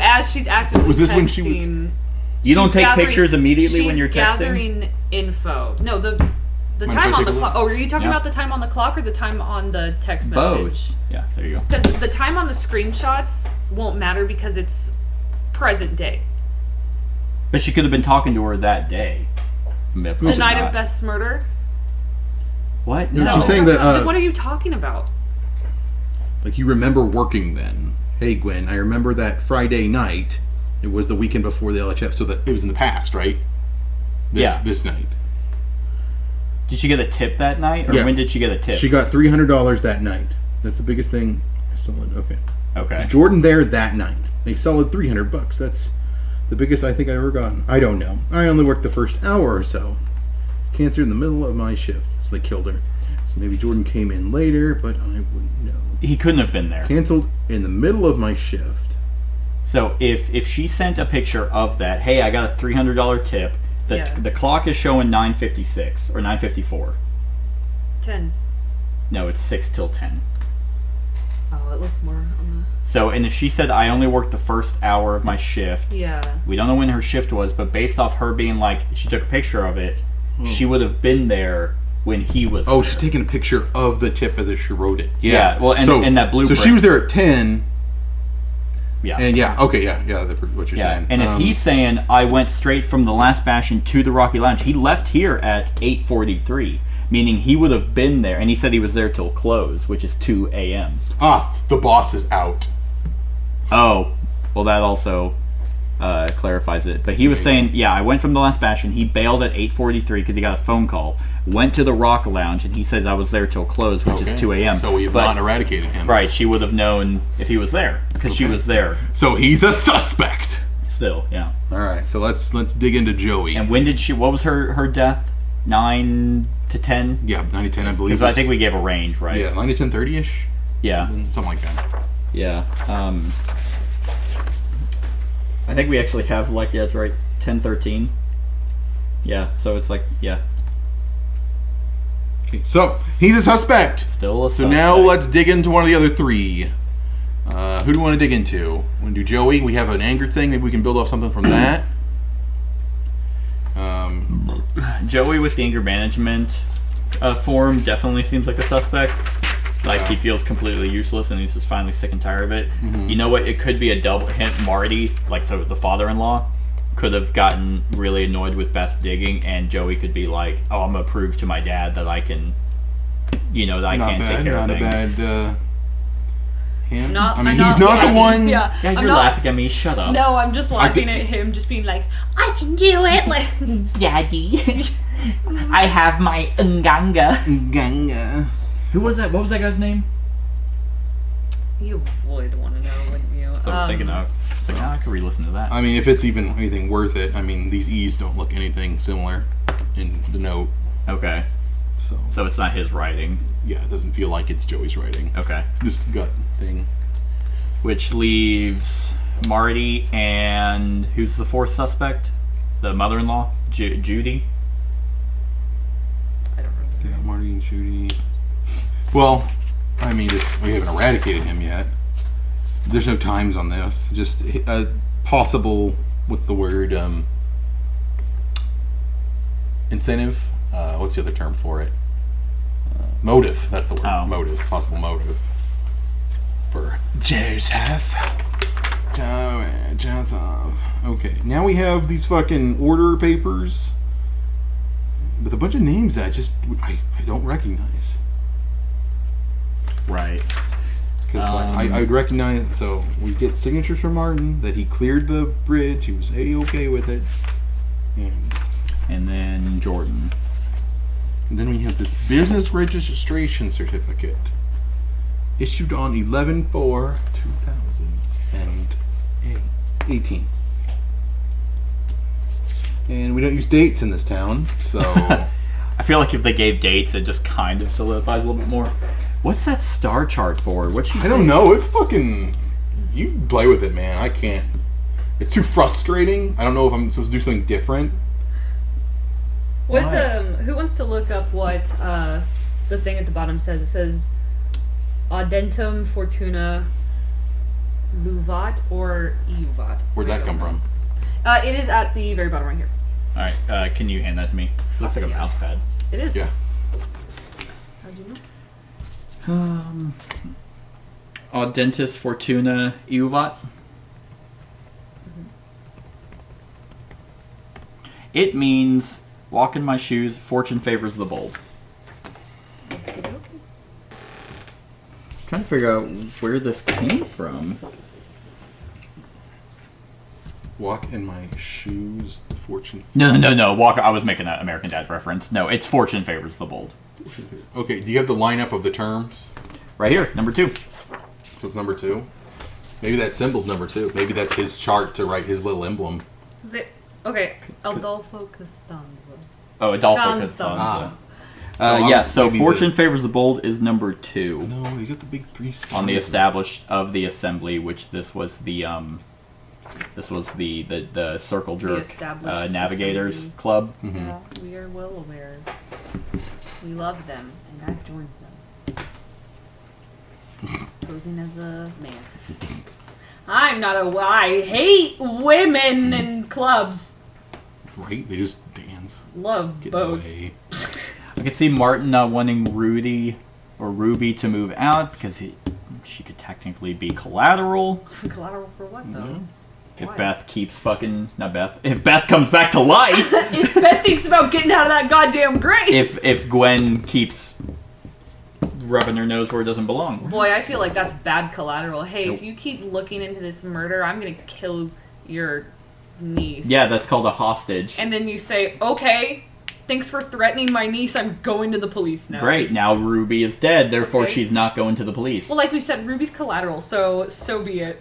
as she's actively
Was this
texting.
when she
You don't
she's
take
gathering-
pictures immediately when
she's
you're texting?
gathering info. No, the
Might
time
I
on the
take a
clock.
look?
Oh, are you talking
Yeah.
about the time on the clock or the time on the text message?
Both. Yeah, there you go.
Because the time on the screenshots won't matter because it's present day.
But she could have been talking to her that day.
The night of Beth's murder.
What?
No,
No.
she's saying that,
What are you talking about?
like, you remember working then. Hey, Gwen, I remember that Friday night. It was the weekend before the LHF, so that it was in the past, right? This night.
Did she get a tip that night? Or
Yeah.
when did she get a tip?
She got $300 that night. That's the biggest thing. Solid. Okay.
Okay.
Was Jordan there that night? A solid $300. That's the biggest I think I've ever gotten. I don't know. I only worked the first hour or so. Cancer in the middle of my shift. So they killed her. So maybe Jordan came in later, but I wouldn't know.
He couldn't have been there.
Canceled in the middle of my shift.
So if she sent a picture of that, hey, I got a $300 tip. The clock is showing 9:56 or 9:54.
10.
No, it's 6 till 10.
Oh, it looks more on
So, and if she said I only worked the first hour of my shift,
the... Yeah.
we don't know when her shift was, but based off her being like, she took a picture of it, she would have been there when he was
Oh,
there.
she's taking a picture of the tip as if she wrote it.
Yeah, well, and that blueprint.
So she was there at 10.
Yeah.
And what you're saying.
And if he's saying, I went straight from the last bastion to the Rocky Lounge, he left here at 8:43, meaning he would have been there, and he said he was there till close, which is 2 a.m.
the boss is out.
Oh, well, that also clarifies it. But he was saying, yeah, I went from the last bastion. He bailed at 8:43 because he got a phone call. Went to the Rock Lounge, and he said I was there till close, which is 2 a.m.
So we have not eradicated him.
Right, she would have known if he was there, because she was there.
So he's a suspect.
Still, yeah.
All right, so let's dig into Joey.
And when did what was her death? 9 to 10?
Yeah, 9 to 10, I believe.
Because I think we gave a range, right?
Yeah, 9 to 10:30ish.
Yeah.
Something like that.
Yeah. I think we actually have, that's right, 10:13. Yeah, so it's yeah.
So he's a suspect.
Still a
So
suspect.
now let's dig into one of the other three. Who do we want to dig into? Want to do Joey? We have an anger thing. Maybe we can build off something from that.
Joey with the anger management form definitely seems like a suspect. He feels completely useless and he's just finally sick and tired of it. You know what? It could be a double hint. Marty, so the father-in-law, could have gotten really annoyed with Beth's digging, and Joey could be like, "Oh, I'm gonna prove to my dad that I can, that I can take care of things."
Not a bad hint.
Not-
I mean,
I'm
he's
not
not the
laughing.
one.
Yeah,
Yeah,
I'm
you're
not-
laughing at me. Shut up.
No, I'm just laughing at him, just being like, I can do it. Like,
Daddy, I have my nganga.
Ganga.
Who was that? What was that guy's name?
you would want to know, wouldn't you?
So I was thinking of. It's I could re-listen to that.
I mean, if it's even anything worth it, I mean, these E's don't look anything similar in the note.
Okay. So it's not his writing.
Yeah, it doesn't feel like it's Joey's writing.
Okay.
Just gut thing.
Which leaves Marty and who's the fourth suspect? The mother-in-law, Judy.
I don't remember.
Yeah, Marty and Judy. Well, I mean, we haven't eradicated him yet. There's no times on this. Just possible, what's the word? Incentive? What's the other term for it? Motive. That's the word.
Oh.
Motive. Possible motive. For Joseph. Joseph. Okay, now we have these fucking order papers with a bunch of names that I don't recognize.
Right.
Because I would recognize, so we get signatures from Martin that he cleared the bridge, he was A-okay with it.
And then Jordan.
And then we have this business registration certificate issued on 11/4/2018. And we don't use dates in this town, so...
I feel like if they gave dates, it just kind of solidifies a little bit more. What's that star chart for? What's she
I don't know. It's fucking... You play with it, man. I can't. It's too frustrating. I don't know if I'm supposed to do something different.
What's
Why?
who wants to look up what the thing at the bottom says? It says Audentum Fortuna Luvat or Euvat.
Where'd that come from?
It is at the very bottom right here.
Alright, can you hand that to me? It looks like a mouse pad.
It is.
Yeah.
How'd you know?
Audentis Fortuna Euvat. It means walk in my shoes, fortune favors the bold. Trying to figure out where this came from.
Walk in my shoes, fortune.
No. Walk. I was making that American Dad reference. No, it's fortune favors the bold.
Okay, do you have the lineup of the terms?
Right here, number 2.
So it's number 2? Maybe that symbol's number 2. Maybe that's his chart to write his little emblem.
Is it? Okay. Adolfo Costanza.
Oh, Adolfo
Costanza.
Costanza. So
maybe
fortune favors the bold is number 2
No, he's got the big 3
on the established of the assembly, which this was the circle jerk
established
navigators
society.
club.
Yeah, we are well aware. We love them, and I've joined them. Posing as a man. I'm not I hate women in clubs.
Right? They just dance.
Love
Get
boats.
away.
Okay, could see Martin not wanting Rudy or Ruby to move out because she could technically be collateral.
Collateral for what, though?
If
Why?
Beth keeps fucking... Not Beth. If Beth comes back to life.
If Beth thinks about getting out of that goddamn grave.
If Gwen keeps rubbing her nose where it doesn't belong.
Boy, I feel like that's bad collateral. Hey, if you keep looking into this murder, I'm gonna kill your niece.
Yeah, that's called a hostage.
And then you say, okay, thanks for threatening my niece, I'm going to the police now.
Great, now Ruby is dead, therefore
Okay.
she's not going to the police.
Well, like we said, Ruby's collateral, so be it.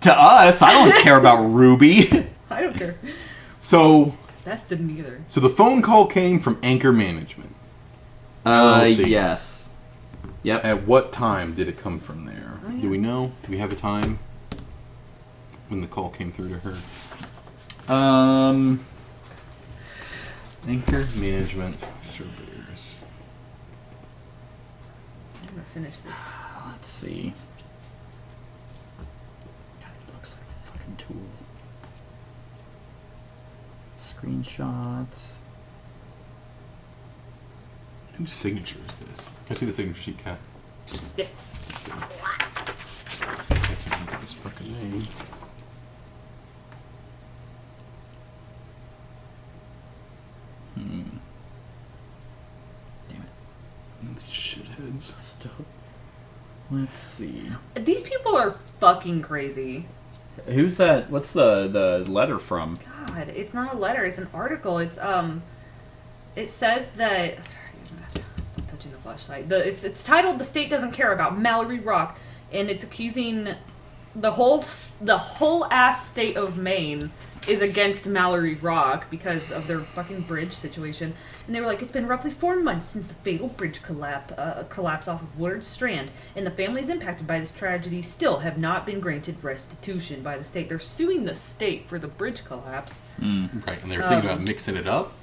To us, I don't care about Ruby.
I don't care.
So
Beth didn't either.
So the phone call came from Anchor Management. LLC.
Yes. Yep.
At what time did it come from there?
Oh, yeah.
Do we know? Do we have a time when the call came through to her? Anchor Management Surveyors.
I'm gonna finish this.
Let's see. God, it looks like a fucking tool. Screenshots.
Whose signature is this? Can I see the signature sheet, Kat?
Yes.
I can't remember this fucking name.
Damn it.
These shitheads.
Still. Let's see.
These people are fucking crazy.
Who's that? What's the letter from?
God, it's not a letter, it's an article. It's it says that sorry, I'm gonna stop touching the flashlight. It's titled "The State Doesn't Care About Mallory Rock," and it's accusing the whole ass state of Maine is against Mallory Rock because of their fucking bridge situation. And they were like, it's been roughly 4 months since the fatal bridge collapse off of Woodard Strand, and the families impacted by this tragedy still have not been granted restitution by the state. They're suing the state for the bridge collapse.
Right, and they were thinking about mixing it up.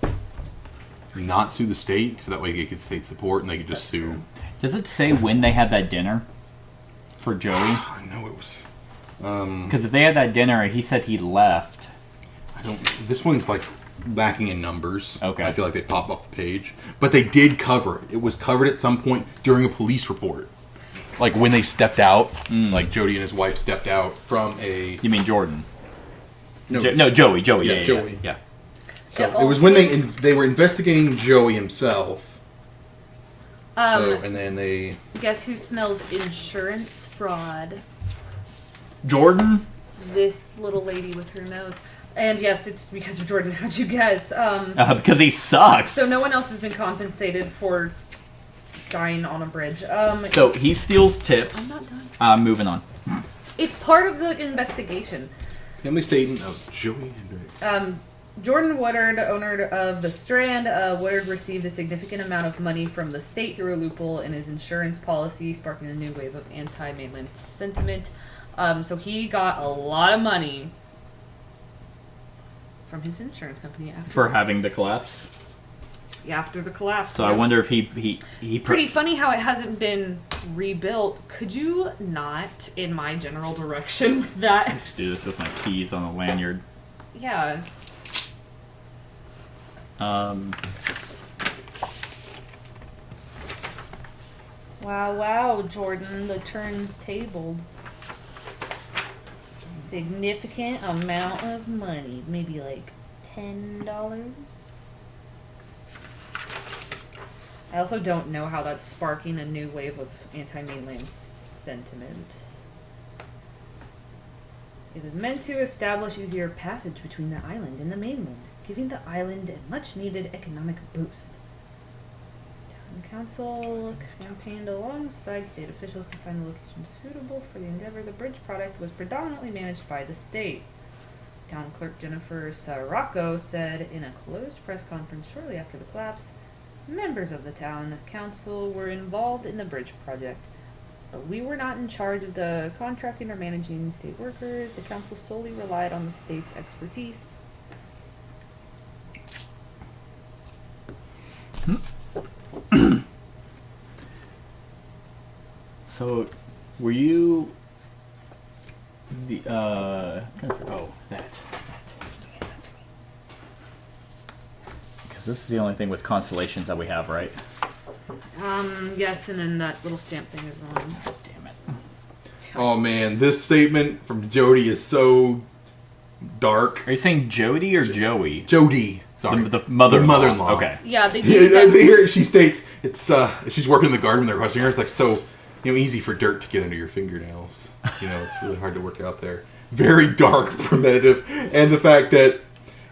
Not sue the state, so that way they could state support and they could just sue.
Does it say when they had that dinner for Joey?
I know it was.
Because if they had that dinner, he said he left.
I don't. This one's like lacking in numbers.
Okay.
I feel like they pop off the page, but they did cover it. It was covered at some point during a police report, like when they stepped out. Like Jody and his wife stepped out from a.
You mean Jordan?
No,
Joey.
Yeah, Joey.
Yeah.
So
Yeah,
it was when they were investigating Joey himself.
Um,
And then they.
Guess who smells insurance fraud?
Jordan?
This little lady with her nose. And yes, it's because of Jordan. How'd you guess?
Because he sucks.
So no one else has been compensated for dying on a bridge.
So he steals tips.
I'm not done.
Moving on.
It's part of the investigation.
Family statement of Joey Hendricks.
Jordan Woodard, owner of the Strand, Woodard received a significant amount of money from the state through a loophole in his insurance policy, sparking a new wave of anti-mainland sentiment. So he got a lot of money from his insurance company
For having the collapse.
after the collapse.
So I wonder if he
Pretty funny how it hasn't been rebuilt. Could you not, in my general direction, with that?
Let's do this with my keys on a lanyard.
Yeah. Wow, Jordan, the turn's tabled. Significant amount of money, maybe like $10. I also don't know how that's sparking a new wave of anti-mainland sentiment. It was meant to establish easier passage between the island and the mainland, giving the island a much-needed economic boost. Town council campaigned alongside state officials to find a location suitable for the endeavor. The bridge project was predominantly managed by the state. Town clerk Jennifer Sirocco said in a closed press conference shortly after the collapse, members of the town council were involved in the bridge project, but we were not in charge of the contracting or managing state workers. The council solely relied on the state's expertise.
So, were you the because Because this is the only thing with constellations that we have, right?
Yes, and then that little stamp thing is on.
Damn it.
Oh man, this statement from Jody is so dark.
Are you saying Jody or Joey?
Jody, sorry,
The mother-in-law.
The mother-in-law.
Okay.
Yeah, they
Yeah, here she states it's she's working in the garden. They're questioning her. It's like so, easy for dirt to get under your fingernails. It's really hard to work out there. Very dark, primitive, and the fact that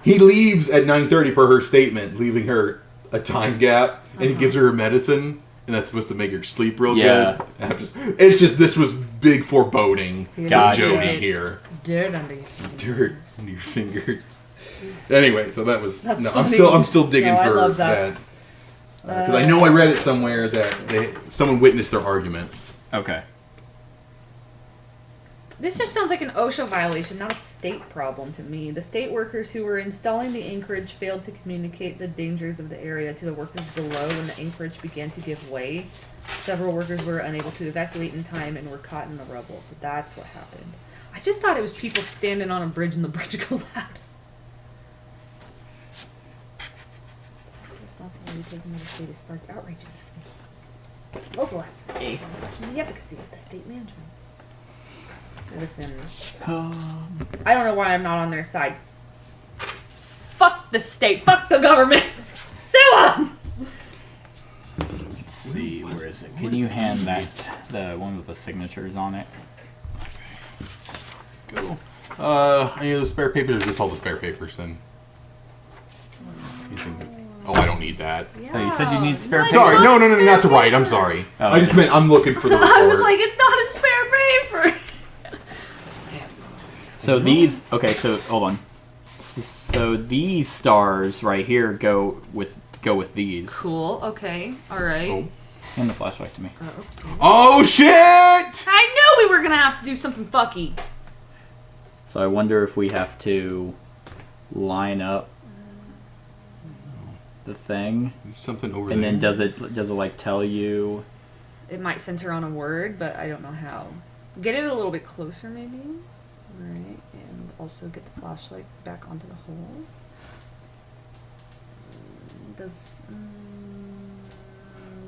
he leaves at 9:30 per her statement, leaving her a time gap, and he gives her her medicine, and that's supposed to make her sleep real good. And it's just this was big foreboding for
Gotcha.
Jody here.
Dirt under your fingers.
Dirt under your fingers. Anyway, so that was.
That's
no,
funny.
I'm still digging
No, I
for
love that.
because I know I read it somewhere that someone witnessed their argument.
Okay.
This just sounds like an OSHA violation, not a state problem to me. The state workers who were installing the anchorage failed to communicate the dangers of the area to the workers below when the anchorage began to give way. Several workers were unable to evacuate in time and were caught in the rubble, so that's what happened. I just thought it was people standing on a bridge and the bridge collapsed. Responsibility taken by the state has sparked outrage and local activists question the efficacy of the state management. Listen, I don't know why I'm not on their side. Fuck the state. Fuck the government. Sue them!
Let's see, where is it? Can you hand that, the one with the signatures on it?
Go. Any of the spare papers? Or is this all the spare papers then? Oh, I don't need that.
Yeah.
Oh, you said you need spare
Nice.
paper?
Sorry, no, not to write. I'm sorry.
Oh,
I just meant I'm looking for the report.
I was like, it's not a spare paper.
So these, okay, so hold on. So these stars right here go with these.
Cool. Okay. All right.
Oh.
Hand the flashlight to me.
Oh shit!
I knew we were gonna have to do something fucky.
So I wonder if we have to line up the thing,
Something over
and
there.
then does it like tell you?
It might center on a word, but I don't know how. Get it a little bit closer, maybe. Right, and also get the flashlight back onto the holes.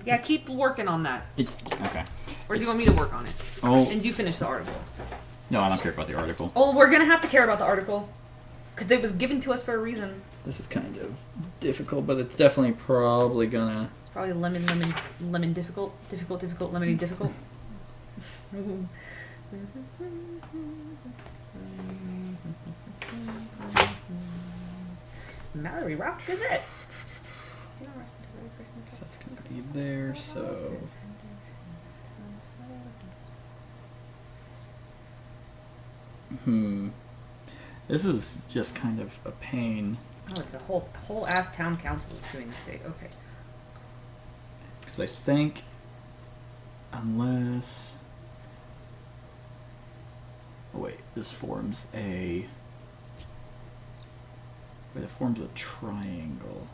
Yeah, keep working on that.
It's okay.
Or do you want me to work on it?
Oh
And you finish the article.
no, I don't care about the article.
Oh, we're gonna have to care about the article. Because it was given to us for a reason.
This is kind of difficult, but it's definitely probably gonna.
It's probably lemon, difficult, lemony, difficult. Mallory Rock is it?
That's gonna be there. So this is just kind of a pain
Oh, it's a whole ass town council is suing the state. Okay.
because I think unless. Oh wait, this forms a. Wait, it forms a triangle.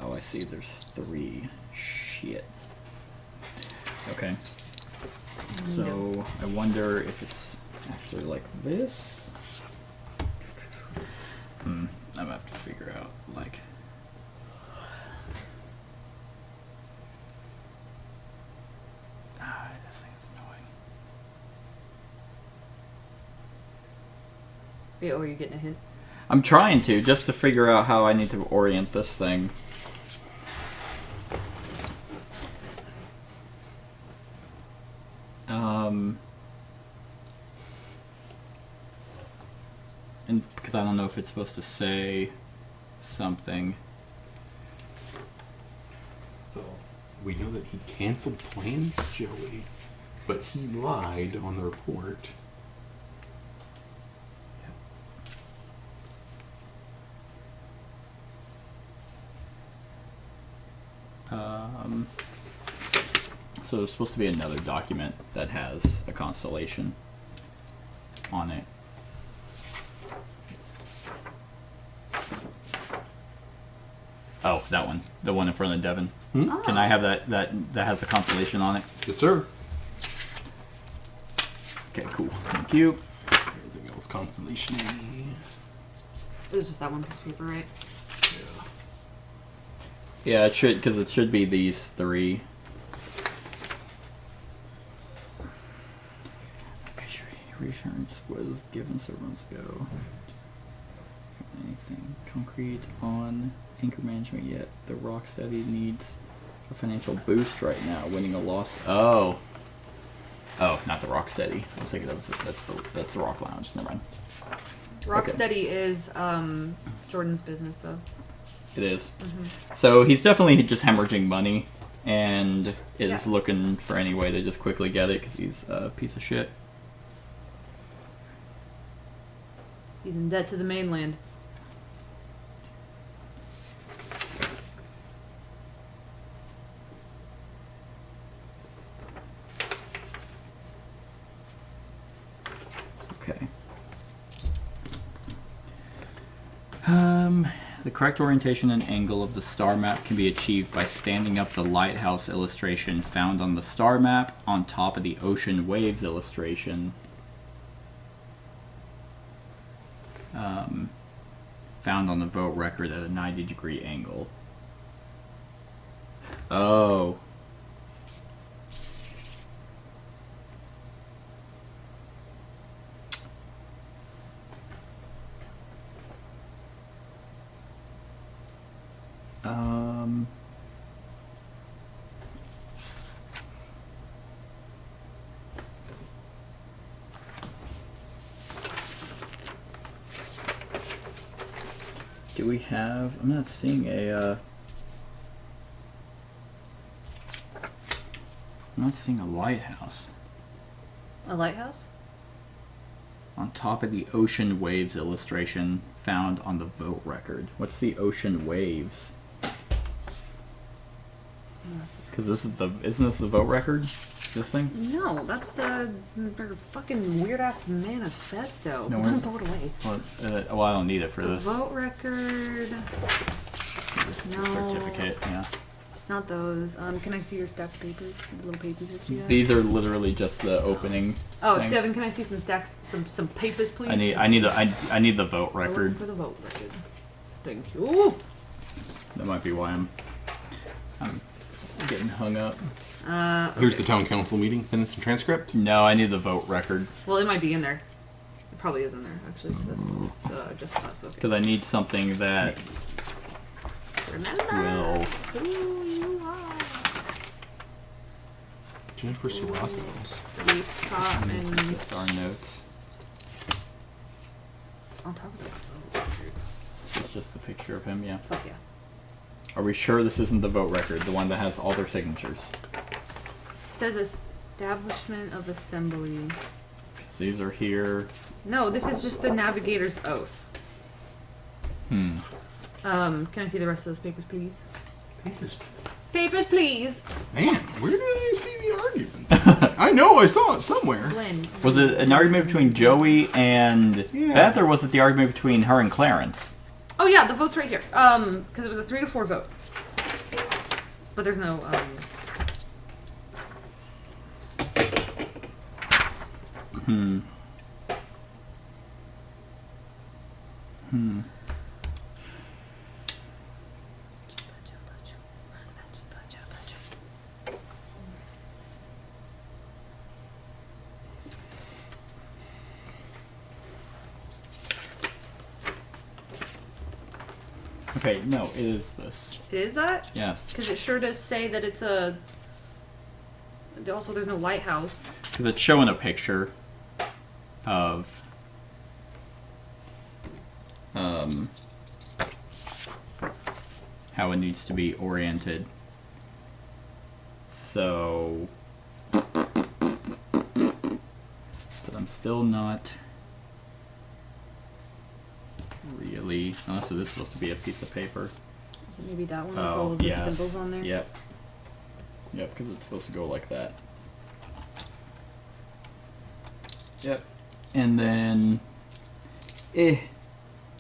Oh, I see. There's 3. Shit. Okay. So I wonder if it's actually like this. I'm gonna have to figure out like. This thing is annoying.
Yeah, oh, are you getting a hint?
I'm trying to, just to figure out how I need to orient this thing. And because I don't know if it's supposed to say something.
So we know that he canceled plans, Joey, but he lied on the report.
So there's supposed to be another document that has a constellation on it. Oh, that one. The one in front of Devon. Can I have that has a constellation on it?
Yes, sir.
Okay, cool. Thank you.
Everything else constellation-y.
It was just that one piece of paper, right?
Yeah, it should, because it should be these three. Reassurance was given several months ago. Anything concrete on anchor management yet? The Rocksteady needs a financial boost right now. Winning a loss. Oh, not the Rocksteady. I was thinking that's the Rock Lounge. Never mind.
Rocksteady is Jordan's business, though.
It is. So he's definitely just hemorrhaging money and is looking for any way to just quickly get it because he's a piece of shit.
He's in debt to the mainland.
Okay. The correct orientation and angle of the star map can be achieved by standing up the lighthouse illustration found on the star map on top of the ocean waves illustration. Found on the vote record at a 90-degree angle. Oh. Do we have... I'm not seeing a... I'm not seeing a lighthouse.
A lighthouse?
On top of the ocean waves illustration found on the vote record. What's the ocean waves? Because this is the... Isn't this the vote record? This thing?
No, that's the fucking weird ass manifesto.
No,
Don't throw it away.
Well, I don't need it for
The
this.
vote record.
This is the
No.
certificate, yeah.
It's not those. Can I see your stacked papers? The little papers that you have?
These are literally just the opening.
Oh,
things.
Devin, can I see some stacks, some papers, please?
I need the vote
We're looking
record.
for the vote record. Thank you.
That might be why I'm getting hung up.
Here's the town council meeting minutes and transcript.
No, I need the vote record
Well, it might be in there. It probably is in there, actually. 'Cause that's just us. Okay.
because I need something that
Remember
will.
who you are.
Jennifer Sirocco.
Reese Trotman.
Just our notes.
On top of that vote record.
This is just a picture of him. Yeah.
Fuck yeah.
Are we sure this isn't the vote record, the one that has all their signatures?
Says establishment of assembly.
'Cause these are here.
No, this is just the navigator's oath. Can I see the rest of those papers, please? Papers, please.
Man, where did I see the argument? I know I saw it somewhere.
Glenn.
Was it an argument between Joey and
Yeah.
Beth, or was it the argument between her and Clarence?
Oh yeah, the vote's right here. Because it was a 3-4 vote. But there's no
Okay, no, it is this.
Is that?
Yes.
Because it sure does say that it's a. Also, there's no lighthouse.
Because it's showing a picture of how it needs to be oriented. So, but I'm still not really. Oh, so this is supposed to be a piece of paper.
Is it maybe that one with all of the symbols on there?
Yep. Yep, because it's supposed to go like that. Yep. And then...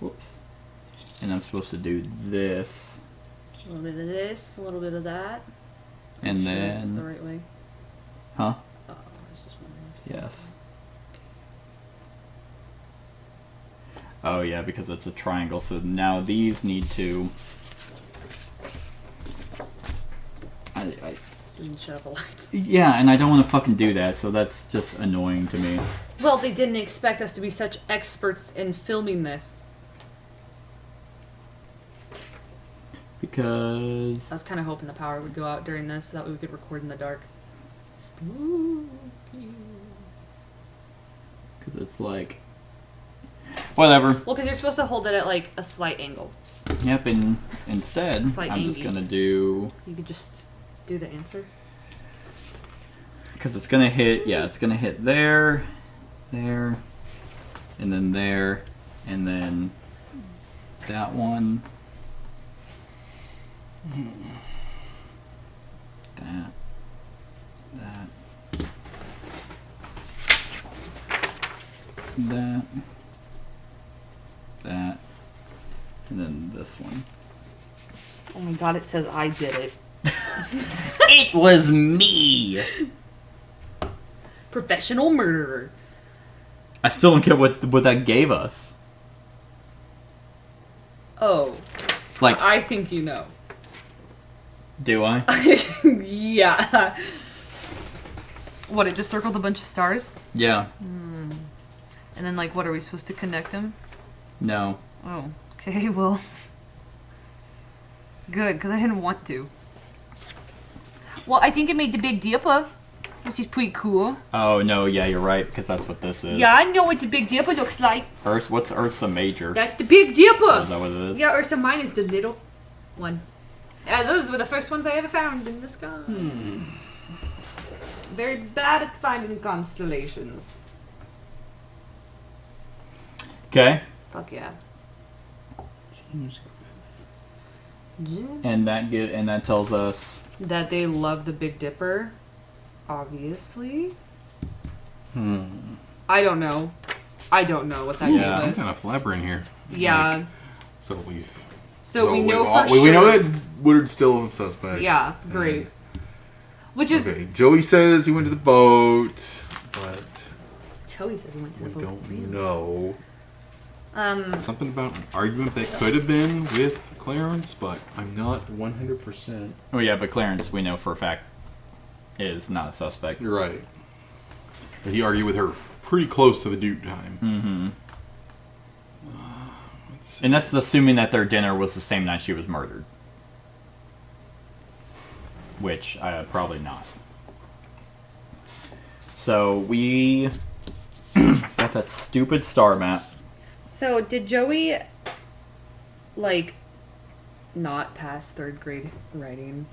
Whoops. And I'm supposed to do this.
A little bit of this, a little bit of that.
And
Sure
then...
it's the right way.
Huh?
Oh, I was just wondering.
Yes. Oh, yeah, because it's a triangle. So now these need to...
Didn't shut up the lights.
Yeah, and I don't want to fucking do that, so that's just annoying to me.
Well, they didn't expect us to be such experts in filming this.
Because...
I was kind of hoping the power would go out during this so that we could record in the dark. Spooky.
Because it's like... Whatever.
Well, because you're supposed to hold it at like a slight angle.
Yep, and instead,
Slight
I'm just
angle.
gonna do...
You could just do the answer.
Because it's gonna hit, yeah, it's gonna hit there, there, and then there, and then that one. That. That. And then this one.
Oh my god, it says I did it.
It was me!
Professional murderer.
I still don't get what that gave us.
Oh.
Like,
I think you know.
do I?
Yeah. What, it just circled a bunch of stars?
Yeah.
And then, like, what, are we supposed to connect them?
No.
Oh. Okay, well. Good, because I didn't want to. Well, I think it made the Big Dipper, which is pretty cool.
Oh, no, yeah, you're right, because that's what this is.
Yeah, I know what the Big Dipper looks like.
What's Ursa Major?
That's the Big Dipper!
Is that what it is?
Yeah, Ursa Minor is the little one. Those were the first ones I ever found in the sky. Very bad at finding constellations.
Okay.
Fuck yeah.
And that tells us...
That they love the Big Dipper, obviously. I don't know. I don't know what that
Yeah.
gave
I'm
us.
kind of flabber in here.
Yeah.
Like, so we've.
So we know for
we
sure.
know that Woodard's still a suspect.
Yeah, great. Which is...
Okay, Joey says he went to the boat, but
Joey says he went to
we
the boat.
don't know. Something about an argument that could have been with Clarence, but I'm not 100%.
Oh, yeah, but Clarence, we know for a fact, is not a suspect.
You're right. But he argued with her pretty close to the due time.
Mm-hmm.
Let's see.
And that's assuming that their dinner was the same night she was murdered. Which, probably not. So, we got that stupid star map.
So, did Joey, like, not pass third grade writing?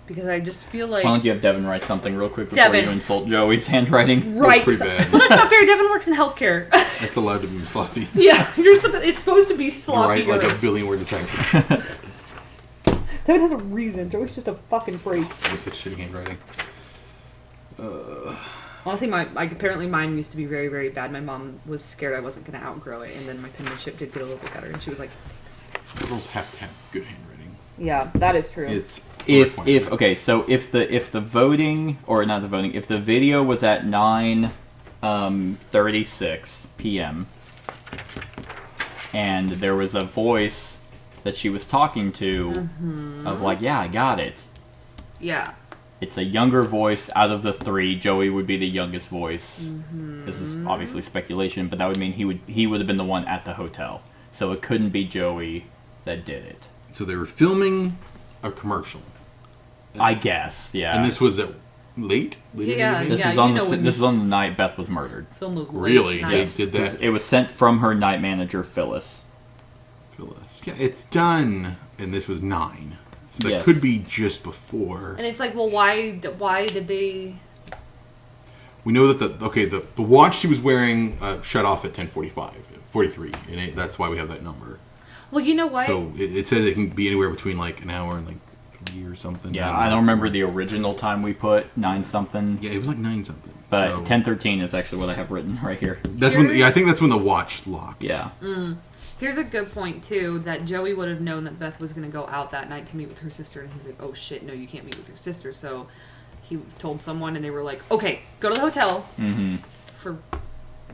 Because I just feel like...
Why don't you have Devin write something real quick before
Devin.
you insult Joey's handwriting?
Right.
That's pretty bad.
Well, that's not fair. Devin works in healthcare.
That's allowed to be sloppy.
Yeah, it's supposed to be sloppy.
Right, like a billion words a second.
Devin has a reason. Joey's just a fucking freak.
With such shitty handwriting.
Honestly, apparently mine used to be very, very bad. My mom was scared I wasn't going to outgrow it, and then my penmanship did get a little bit better, and she was like,
Girls have to have good handwriting.
"Yeah, that is true."
It's
If
horrifying.
okay, so if the voting, or not the voting, if the video was at 9:36 p.m. and there was a voice that she was talking to of like, yeah, I got it.
Yeah.
It's a younger voice out of the three. Joey would be the youngest voice. This is obviously speculation, but that would mean he would have been the one at the hotel. So it couldn't be Joey that did it.
So they were filming a commercial.
I guess, yeah.
And this was at late?
Yeah,
in the
This
evening?
was on
you know when
this was on the night Beth was murdered.
Film those late
Really? They
nights.
did that?
It was sent from her night manager, Phyllis.
Phyllis. Yeah, it's done. And this was 9. So that
Yes.
could be just before.
And it's like, well, why did they...
We know that the watch she was wearing shut off at 43, and that's why we have that number.
Well, you know what?
So it said it can be anywhere between like an hour and like 3 or something.
Yeah, I don't remember the original time we put 9 something,
Yeah, it was like 9 something.
but
So
10:13 is actually what I have written right here.
that's when. Yeah, I think that's when the watch locked.
Yeah.
Here's a good point, too, that Joey would have known that Beth was going to go out that night to meet with her sister, and he's like, oh shit, no, you can't meet with your sister. So he told someone, and they were like, okay, go to the hotel.
Mm-hmm.
For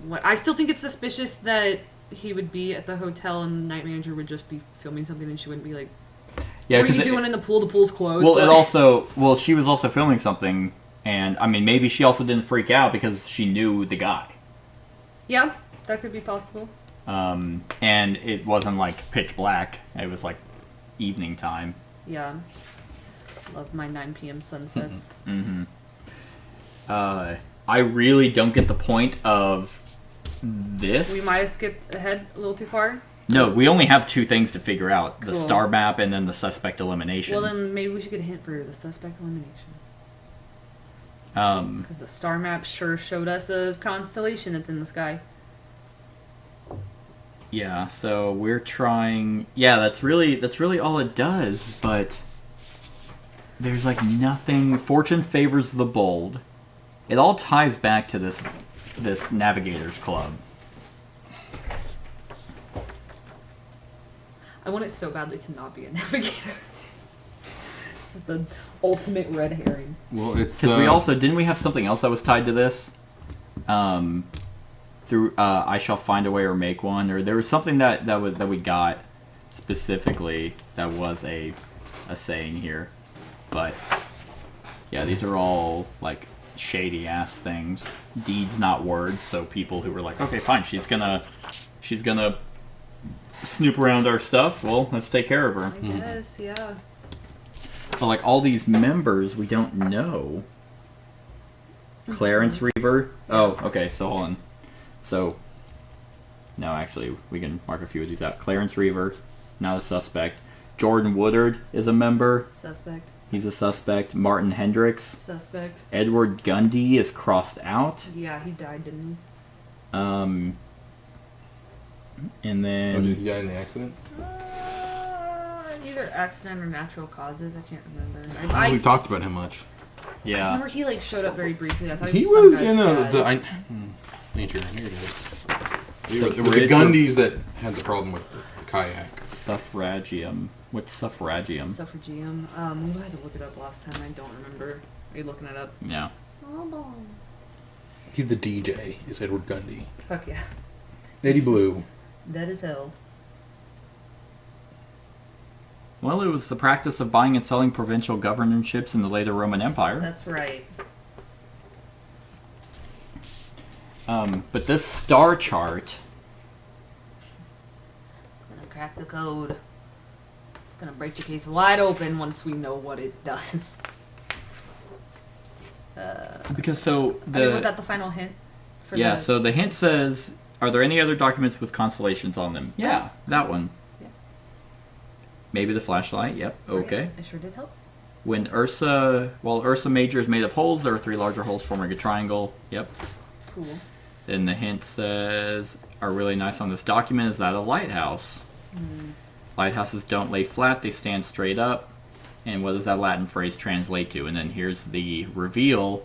what? I still think it's suspicious that he would be at the hotel and the night manager would just be filming something and she wouldn't be like,
Yeah,
what are
'cause
you doing in the pool? The pool's closed.
Well,
Like-
she was also filming something, and I mean, maybe she also didn't freak out because she knew the guy.
Yeah, that could be possible.
And it wasn't like pitch black; it was like evening time.
Yeah. Love my 9 p.m. sunsets.
I really don't get the point of this.
We might have skipped ahead a little too far.
No, we only have 2 things to figure out: the
Cool.
star map and then the suspect elimination.
Well, then maybe we should get a hint for the suspect elimination.
Um,
Because the star map sure showed us a constellation that's in the sky.
yeah. So we're trying. Yeah, that's really all it does. But there's like nothing. Fortune favors the bold. It all ties back to this Navigators Club.
I want it so badly to not be a navigator. This is the ultimate red herring.
Well, it's
Because we also didn't we have something else that was tied to this, through I shall find a way or make one, or there was something that we got specifically that was a saying here, but yeah, these are all like shady ass things, deeds not words. So people who were like, okay, fine, she's gonna snoop around our stuff. Well, let's take care of her.
I guess, yeah.
But like all these members, we don't know. Clarence Reaver. Oh, okay. So hold on. So no, actually, we can mark a few of these out. Clarence Reaver, not a suspect. Jordan Woodard is a member.
Suspect.
He's a suspect. Martin Hendricks.
Suspect.
Edward Gundy is crossed out.
Yeah, he died, didn't
And
Oh, did
then
he die in the accident?
he? Either accident or natural causes. I can't remember.
We talked about him much.
I
yeah,
remember he like showed up very briefly. I thought
He
he was,
was
some
in
guy's dad.
nature. Here it is.
The
It was the
bridge
Gundys that had the problem with the kayak.
suffragium. What's suffragium?
Suffragium. We had to look it up last time. I don't remember. Are you looking it up?
Yeah.
Oh,
He's the DJ. Is Edward Gundy.
fuck yeah.
Eddie Blue.
Dead as hell.
Well, it was the practice of buying and selling provincial governorships in the later Roman Empire.
That's right.
But this star chart,
It's gonna crack the code. It's gonna break the case wide open once we know what it does.
because so
I mean, was that the final hint? For
yeah,
the...
so the hint says, are there any other documents with constellations on them? Yeah, that one.
Yeah.
Maybe the flashlight. Yep. Okay.
It sure did help.
While Ursa Major is made of holes, there are 3 larger holes forming a triangle. Yep.
Cool.
Then the hint says, are really nice on this document. Is that a lighthouse? Lighthouses don't lay flat, they stand straight up. And what does that Latin phrase translate to? And then here's the reveal.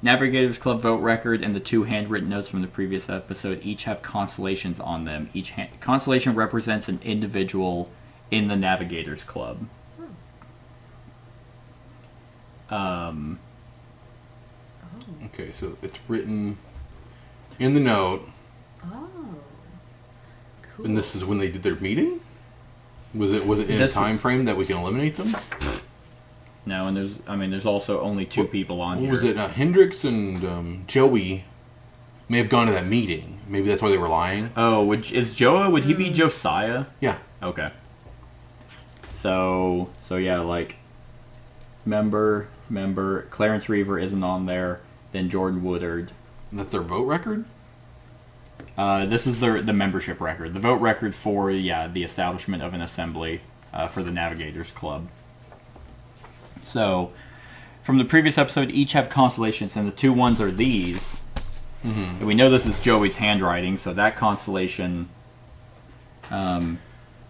Navigators Club vote record and the 2 handwritten notes from the previous episode each have constellations on them. Each constellation represents an individual in the Navigators Club.
Okay, so it's written in the note,
Oh. Cool.
and this is when they did their meeting. Was it in
This-
a time frame that we can eliminate them?
No, and there's also only 2 people on
What
here.
was it? Hendricks and Joey may have gone to that meeting. Maybe that's why they were lying.
Oh, would he be Josiah?
Yeah.
Okay. So yeah, like member, Clarence Reaver isn't on there, then Jordan Woodard.
And that's their vote record?
This is the membership record. The vote record for the establishment of an assembly for the Navigators Club. So, from the previous episode, each have constellations, and the 2 ones are these. And we know this is Joey's handwriting, so that constellation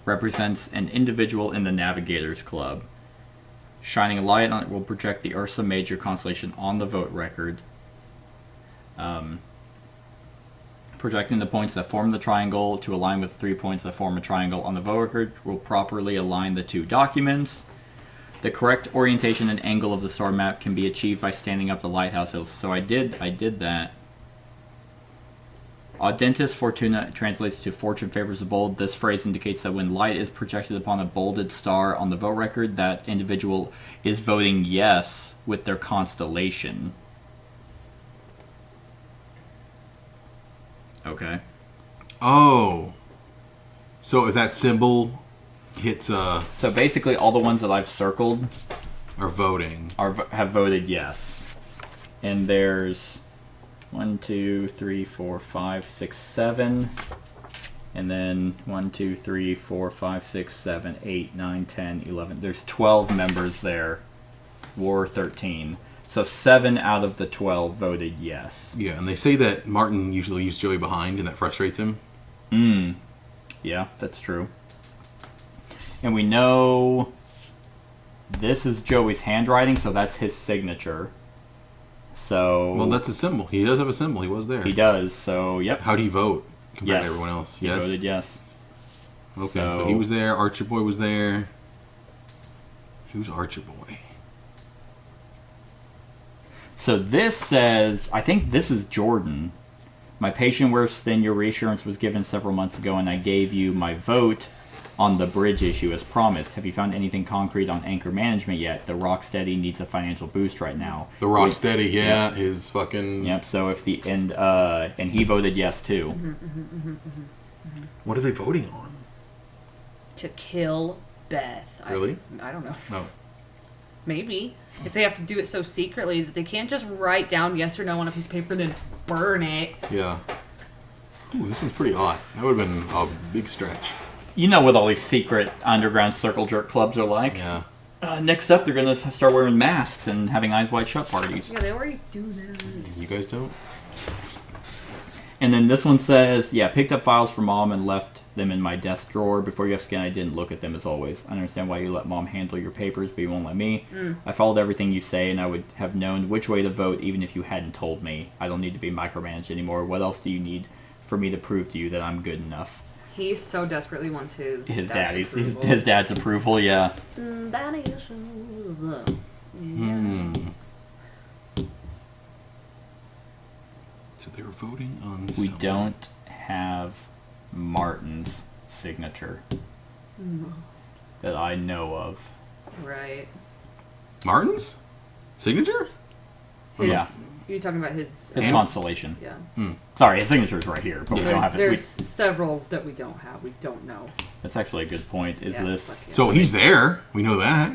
represents an individual in the Navigators Club. Shining a light on it will project the Ursa Major constellation on the vote record. Projecting the points that form the triangle to align with 3 points that form a triangle on the vote record will properly align the 2 documents. The correct orientation and angle of the star map can be achieved by standing up the lighthouse hills. So I did that. Audentis Fortuna translates to fortune favors the bold. This phrase indicates that when light is projected upon a bolded star on the vote record, that individual is voting yes with their constellation. Okay.
Oh. So if that symbol hits
So basically all the ones that I've circled
are voting.
have voted yes. And there's 1, 2, 3, 4, 5, 6, 7. And then 1, 2, 3, 4, 5, 6, 7, 8, 9, 10, 11. There's 12 members there. War 13. So 7 out of the 12 voted yes.
Yeah, and they say that Martin usually leaves Joey behind, and that frustrates him.
Yeah, that's true. And we know this is Joey's handwriting, so that's his signature. So
Well, that's a symbol. He does have a symbol. He was there.
he does. So yep.
How'd he vote compared
Yes.
to everyone else?
He
Yes.
voted yes.
Okay, so he was there. Archer Boy was there. Who's Archer Boy?
So this says, I think this is Jordan. My patient wears thin. Your reassurance was given several months ago, and I gave you my vote on the bridge issue as promised. Have you found anything concrete on anchor management yet? The Rocksteady needs a financial boost right now.
The Rocksteady, yeah, his fucking...
Yep, so if the... And he voted yes, too.
What are they voting on?
To kill Beth.
Really?
I don't know.
No.
Maybe. If they have to do it so secretly that they can't just write down yes or no on a piece of paper and then burn it.
Yeah. Ooh, this one's pretty hot. That would have been a big stretch.
You know what all these secret underground circle jerk clubs are like.
Yeah.
Next up, they're going to start wearing masks and having Eyes Wide Shut parties.
Yeah, they already do that.
You guys don't?
And then this one says, yeah, picked up files from Mom and left them in my desk drawer. Before you asked again, I didn't look at them as always. I understand why you let Mom handle your papers, but you won't let me. I followed everything you say, and I would have known which way to vote even if you hadn't told me. I don't need to be micromanaged anymore. What else do you need for me to prove to you that I'm good enough?
He so desperately wants his dad's approval.
His dad's approval, yeah.
Daddy issues. Yes.
So they were voting on
We don't have Martin's signature that I know of.
Right.
Martin's? Signature?
His,
Yeah.
You're talking about his...
His constellation.
Yeah.
Sorry, his signature's right here, but we don't have it.
There's several that we don't have. We don't know.
That's actually a good point. Is
Yeah,
this...
fuck yeah.
So he's there. We know that.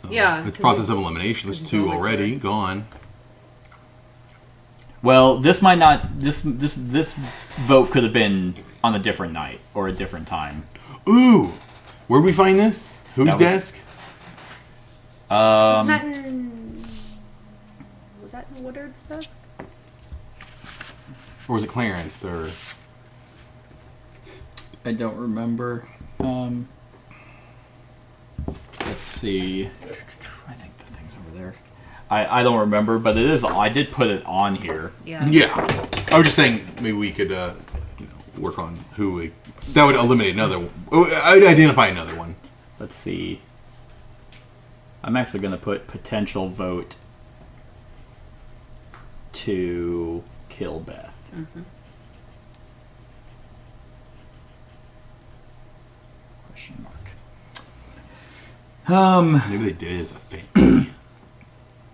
So
Yeah,
It's
'cause
process of
he's-
elimination. There's
'cause he's
two
always
already.
there.
Gone.
Well, this might not... This vote could have been on a different night or a different time.
Ooh! Where'd we find this? Whose
That was-
desk?
Isn't that in... Was that in Woodard's desk?
Or was it Clarence? Or
I don't remember. Let's see. I think the thing's over there. I don't remember, but it is. I did put it on here.
Yeah.
yeah, I was just saying maybe we could work on who we. That would eliminate another one. I'd identify another one.
Let's see. I'm actually going to put potential vote to kill Beth. Question mark.
Maybe they did it as a thing.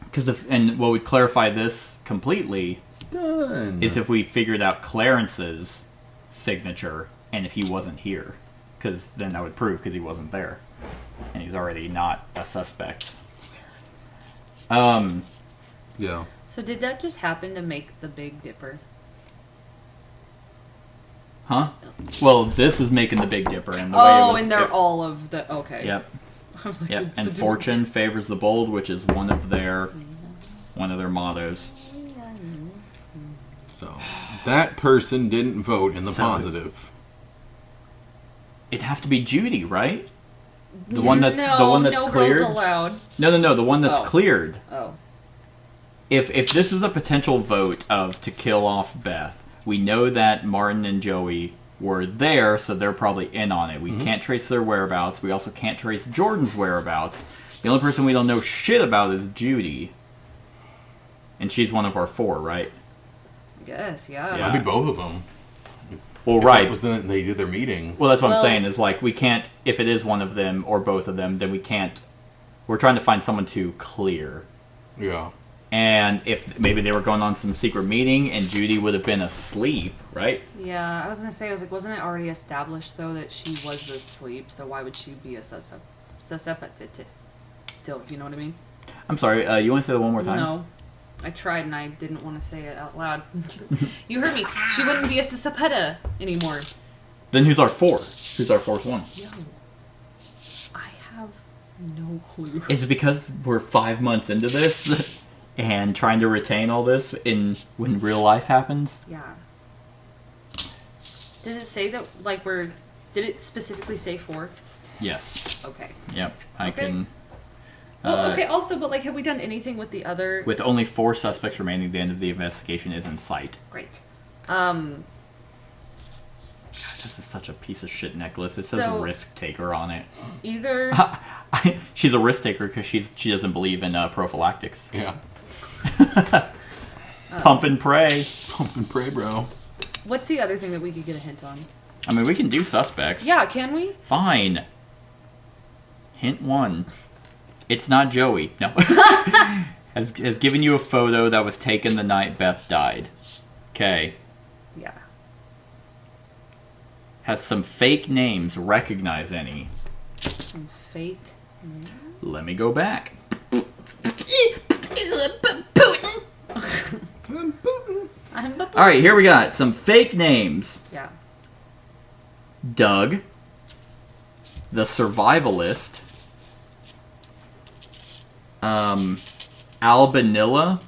Because and what would clarify this completely
Done.
is if we figured out Clarence's signature and if he wasn't here, because then that would prove because he wasn't there, and he's already not a suspect.
Yeah.
So did that just happen to make the Big Dipper?
Huh? Well, this is making the Big Dipper, and the way it
Oh,
was,
and they're all of the... Okay.
Yep.
I was like,
Yep.
so
And
did-
fortune favors the bold, which is one of their mottos.
So that person didn't vote in the
So-
positive.
It'd have to be Judy, right? The one that's
no
cleared.
girls allowed.
No. The one that's
Oh.
cleared.
Oh.
If this is a potential vote of to kill off Beth, we know that Martin and Joey were there, so they're probably in on it. We can't trace their whereabouts. We also can't trace Jordan's whereabouts. The only person we don't know shit about is Judy. And she's one of our 4, right?
I guess, yeah.
Yeah.
Might be both of them.
Well,
If
right.
that was they did their meeting.
Well, that's what I'm
Well-
saying is like we can't. If it is one of them or both of them, then we can't. We're trying to find someone to clear.
Yeah.
And if maybe they were going on some secret meeting and Judy would have been asleep, right?
Yeah, I was gonna say, I was like, wasn't it already established though that she was asleep? So why would she be a susceptible? Still, you know what I mean?
I'm sorry. You want to say that one more time?
No, I tried and I didn't want to say it out loud. You heard me. She wouldn't be a susceptible anymore.
Then who's our fourth? Who's our fourth one?
Yo, I have no clue.
Is it because we're 5 months into this and trying to retain all this in when real life happens?
Yeah. Did it say that like we're? Did it specifically say 4?
Yes.
Okay.
Yep. I
Okay.
can.
Well, okay. Also, but like, have we done anything with the other?
With only 4 suspects remaining, the end of the investigation is in sight.
Great.
God, this is such a piece of shit necklace. It says
So-
risk taker on it.
Either.
She's a risk taker because she doesn't believe in prophylactics.
Yeah.
Pump and pray.
Pump and pray, bro.
What's the other thing that we could get a hint on?
I mean, we can do suspects.
Yeah, can we?
Fine. Hint 1. It's not Joey. No. has given you a photo that was taken the night Beth died. Okay.
Yeah.
Has some fake names. Recognize any?
Some fake.
Let me go back. All right, here we got some fake names.
Yeah.
Doug, the survivalist, Albanilla,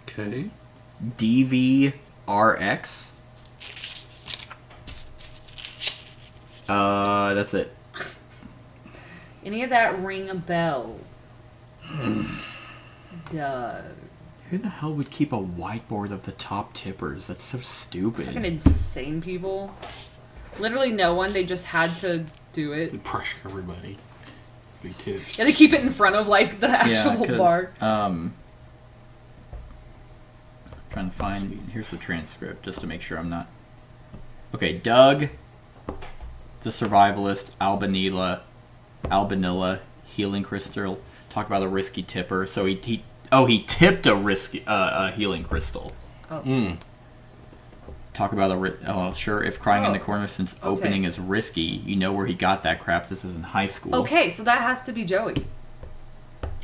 Okay.
DVRX. That's it.
Any of that ring a bell? Doug.
Who the hell would keep a whiteboard of the top tippers? That's so stupid.
Fucking insane people. Literally no one. They just had to do it.
They pressure everybody. Big tips.
Yeah, they keep it in front of like the actual
'cause,
bar.
Trying to find. Here's the transcript just to make sure I'm not. Okay, Doug, the survivalist, Albanilla, healing crystal. Talk about a risky tipper. So he tipped a risky healing crystal.
Oh.
Talk about sure. If crying in the
Oh,
corner since
okay.
opening is risky, you know where he got that crap. This is in high school.
Okay, so that has to be Joey.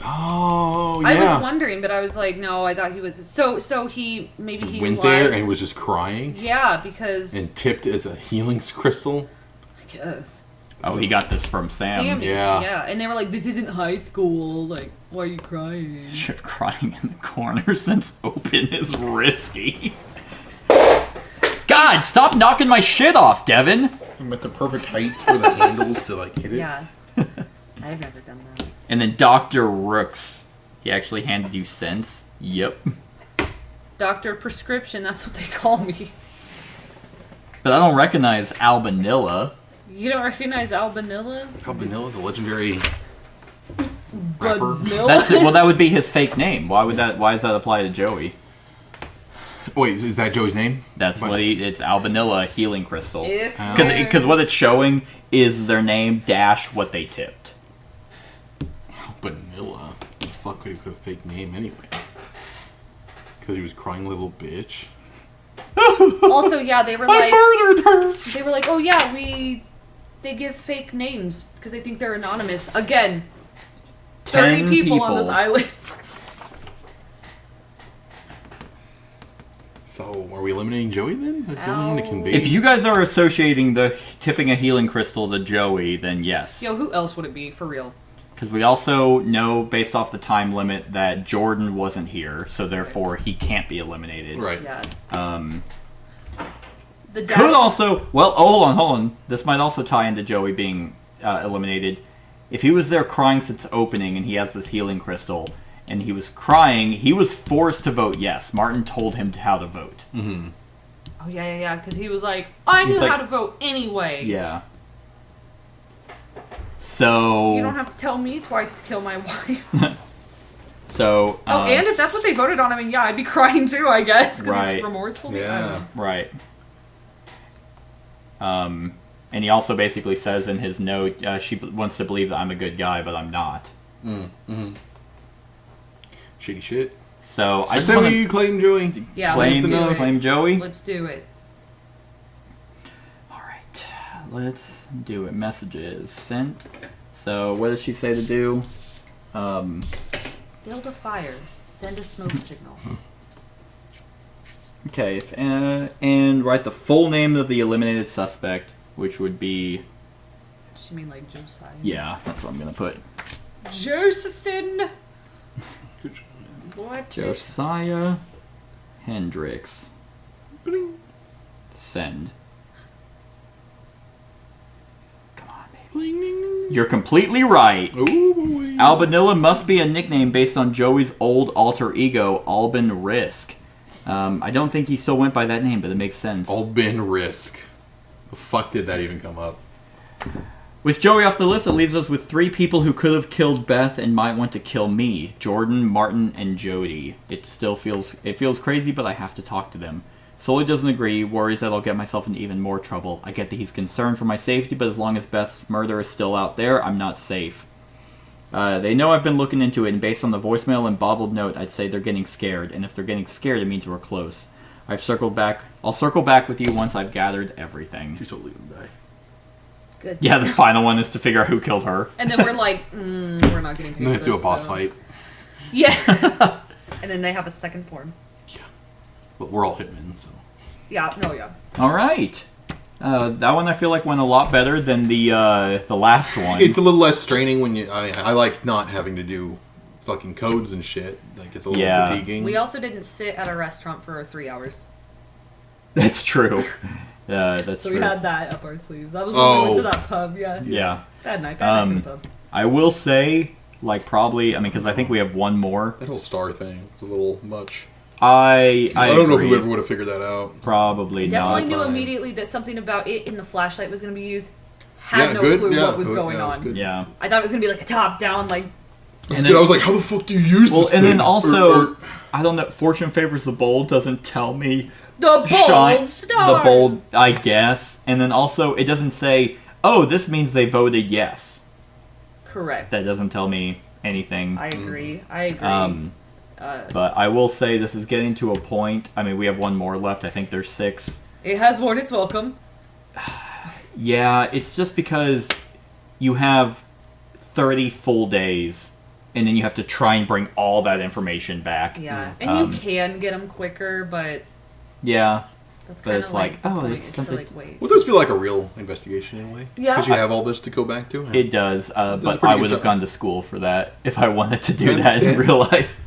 Oh, yeah.
I was wondering, but I was like, no, I thought he was. So he
Went there and was just crying
Yeah, because
and tipped as a healing crystal.
I guess.
Oh, he got this from Sam.
Yeah.
And they were like, this isn't high school. Like, why are you crying?
Sure, crying in the corner since open is risky. God, stop knocking my shit off, Devin.
I'm at the perfect height for the handles to like hit it.
Yeah. I've never done that.
And then Dr. Rooks. He actually handed you sense. Yep.
Doctor Prescription, that's what they call me.
But I don't recognize Albanilla.
You don't recognize Albanilla?
Albanilla, the legendary rapper.
Vanilla?
That's it. Well, that would be his fake name. Why does that apply to Joey?
Wait, is that Joey's name?
That's what it's Albanilla healing crystal.
If
Because what it's showing is their name dash what they tipped.
Albanilla. The fuck would he put a fake name anyway? Because he was crying little bitch.
Also, yeah, they were
I
like,
murdered her.
they were like, oh yeah, they give fake names because they think they're anonymous. Again, 30
10
people on this island.
So, are we eliminating Joey then? That's the only one it can be.
If you guys are associating the tipping a healing crystal to Joey, then yes.
Yo, who else would it be for real?
Because we also know, based off the time limit, that Jordan wasn't here, so therefore he can't be eliminated.
Right.
Yeah. The
Could
dad-
also... Well, hold on. This might also tie into Joey being eliminated. If he was there crying since opening and he has this healing crystal, and he was crying, he was forced to vote yes. Martin told him how to vote.
Mm-hmm.
Oh yeah, because he was like, I knew
He's like-
how to vote anyway.
Yeah. So...
You don't have to tell me twice to kill my wife.
So.
and if that's what they voted on, I mean, yeah, I'd be crying too, I guess, because
Right.
he's remorseful.
Yeah.
Right. And he also basically says in his note, she wants to believe that I'm a good guy, but I'm not.
Shitty shit.
So I
I
just
say
want
we
to
claim Joey.
Yeah, let's do it.
claim Joey.
Let's do it.
All right, let's do it. Messages sent. So what does she say to do?
Build a fire. Send a smoke signal.
Okay, and write the full name of the eliminated suspect, which would be.
She mean like Josiah?
Yeah, that's what I'm gonna put.
Josephine. What?
Josiah Hendricks. Send. Come on, baby. You're completely right.
Ooh, boy.
Albanilla must be a nickname based on Joey's old alter ego, Alban Risk. I don't think he still went by that name, but it makes sense.
Albin Risk. The fuck did that even come up?
With Joey off the list, it leaves us with 3 people who could have killed Beth and might want to kill me: Jordan, Martin, and Jody. It feels crazy, but I have to talk to them. Sully doesn't agree, worries that I'll get myself in even more trouble. I get that he's concerned for my safety, but as long as Beth's murder is still out there, I'm not safe. They know I've been looking into it, and based on the voicemail and bobbled note, I'd say they're getting scared. And if they're getting scared, it means we're close. I'll circle back with you once I've gathered everything.
She's totally gonna die.
Good.
Yeah, the final one is to figure out who killed her.
And then we're like, we're not getting paid
And then
for
they do a
this,
boss
so-
fight.
Yeah. And then they have a second form.
But we're all hitmen, so.
Yeah. No. Yeah.
All right. That one I feel like went a lot better than the last one.
It's a little less straining when you. I like not having to do fucking codes and shit. Like it's a little fatiguing.
We also didn't sit at a restaurant for 3 hours.
That's true. That's
So
true.
we had that up our sleeves. That was when we went to that pub. Yeah.
Yeah.
Bad night. Bad night for the pub.
I will say, like, probably. I mean, because I think we have one more.
That whole star thing was a little much.
I
don't know if
agree.
we ever would have figured that out.
Probably
Definitely
not.
knew
fine.
immediately that something about it in the flashlight was going to be used. Had
Yeah,
no
good.
clue
Yeah,
what was
it
going
was
on.
good.
Yeah.
I thought it was going to be like a top down, like.
That's
And
good.
then-
I was like, how the fuck do you use
Well,
this
and
thing?
then also,
Or-
I don't know. Fortune favors the bold doesn't tell me.
The bold stars.
The bold, I guess. And then also, it doesn't say, oh, this means they voted yes.
Correct.
That doesn't tell me anything.
I agree. I agree.
But I will say this is getting to a point. I mean, we have one more left. I think there's 6.
It has worn its welcome.
Yeah, it's just because you have 30 full days, and then you have to try and bring all that information back.
Yeah. And you can get them quicker, but
Yeah.
that's
But
kind
it's
of
like,
the
oh,
point
it's
is
something-
to like wait.
Well, it does feel like a real investigation in a way.
Yeah.
Because you have all this to go back to.
It does,
a
but
pretty
I
good
would have
job.
gone to school for that if I wanted to
I
do that in
understand.
real life.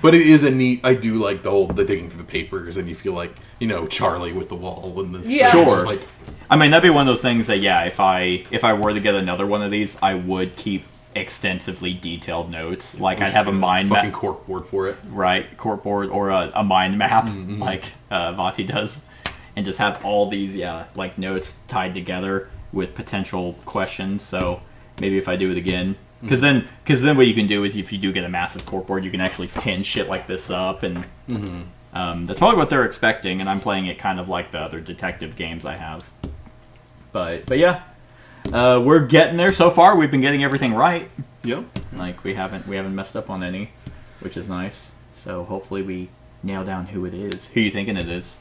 But it is a neat. I do like the digging through the papers, and you feel like Charlie with the wall and this.
Yeah.
Sure.
Just like,
I mean, that'd be one of those things that, yeah, if I were to get another one of these, I would keep extensively detailed notes. Like, I'd have a mind
fucking
map,
cork board for it.
right, corkboard, or a mind map, like Vati does, and just have all these, like, notes tied together with potential questions. So maybe if I do it again, because then what you can do is if you do get a massive corkboard, you can actually pin shit like this up, and that's probably what they're expecting. And I'm playing it kind of like the other detective games I have. But yeah, we're getting there so far. We've been getting everything right.
Yep.
Like we haven't messed up on any, which is nice. So hopefully we nail down who it is. Who you thinking it is?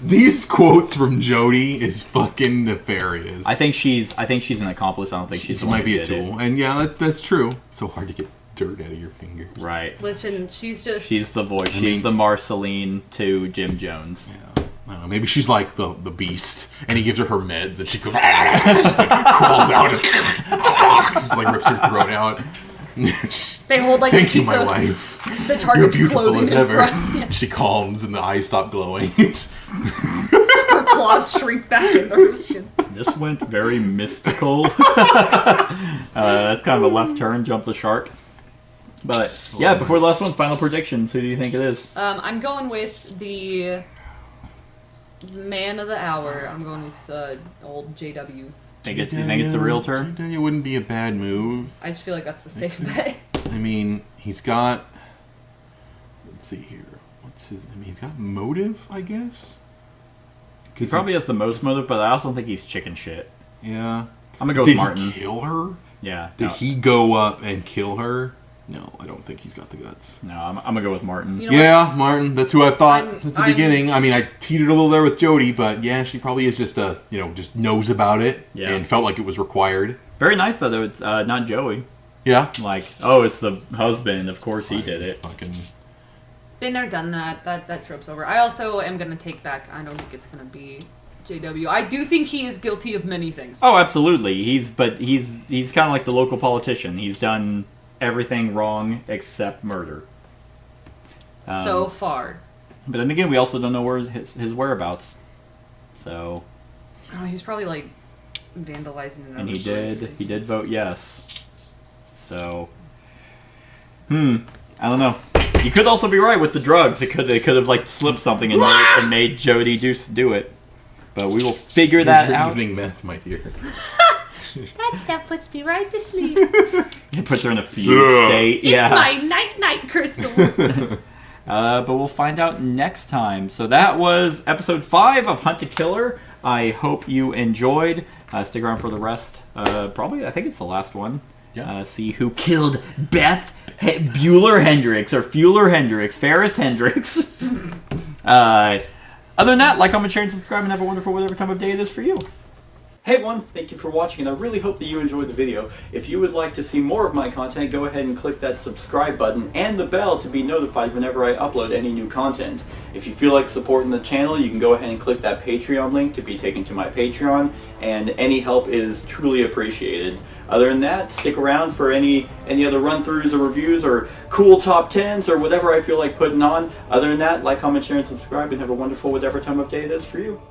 These quotes from Jody is fucking nefarious.
I think she's an accomplice. I don't think she's
she
the one
might be
who
a
did it.
tool, and yeah, that's true. So hard to get dirt out of your fingers.
Right.
Listen, she's just.
She's the voice.
I
She's
mean-
the Marceline to Jim Jones.
Yeah. I don't know. Maybe she's like the beast, and he gives her meds, and she goes, just like crawls out, just like rips her throat out.
They hold like
Thank
a
you,
piece
my
of
wife.
the
You're
target's
beautiful
clothing
as
in
ever.
front.
She calms, and the eyes stop glowing.
Her claws shrink back into her shin.
This went very mystical. That's kind of a left turn, jump the shark. But yeah, before the last one, final predictions. Who do you think it is?
I'm going with the man of the hour. I'm going with old JW.
You think it's the real turn?
It wouldn't be a bad move.
I just feel like that's the safe bet.
I mean, He's got... Let's see here. He's got motive, I guess?
He probably has the most motive, but I also don't think he's chicken shit.
Yeah.
I'm gonna go with Martin.
Did he kill her?
Yeah.
Did he go up and kill her? No, I don't think he's got the guts.
No, I'm gonna go with Martin.
You know
Yeah, Martin. That's who I thought at the
I'm-
beginning. I mean, I teetered a little there with Jody, but yeah, she probably is just just knows about it
Yeah.
and felt like it was required.
Very nice though. It's not Joey.
Yeah.
Like, oh, it's the husband. Of course he did it.
Fucking.
Been there, done that. That trope's over. I also am gonna take back. I don't think it's gonna be JW. I do think he is guilty of many things.
Oh, absolutely. He's kind of like the local politician. He's done everything wrong except murder.
So far.
But then again, we also don't know where his whereabouts. So,
Oh, he was probably like vandalizing.
and he did vote yes. So, I don't know. You could also be right with the drugs. They could have like slipped something and made Jody do it. But we will figure that out.
Evening meth, my dear.
That stuff puts me right to sleep.
It puts her in a fugue state.
It's my night crystals.
But we'll find out next time. So that was episode 5 of Hunt to Killer. I hope you enjoyed. Stick around for the rest. Probably, I think it's the last one.
Yeah.
See who killed Beth Ferris-Hendricks Ferris-Hendricks. Other than that, like, comment, share, and subscribe, and have a wonderful whatever time of day it is for you. Hey everyone, thank you for watching, and I really hope that you enjoyed the video. If you would like to see more of my content, go ahead and click that subscribe button and the bell to be notified whenever I upload any new content. If you feel like supporting the channel, you can go ahead and click that Patreon link to be taken to my Patreon, and any help is truly appreciated. Other than that, stick around for any other run-throughs or reviews or cool top 10s or whatever I feel like putting on. Other than that, like, comment, share, and subscribe, and have a wonderful whatever time of day it is for you.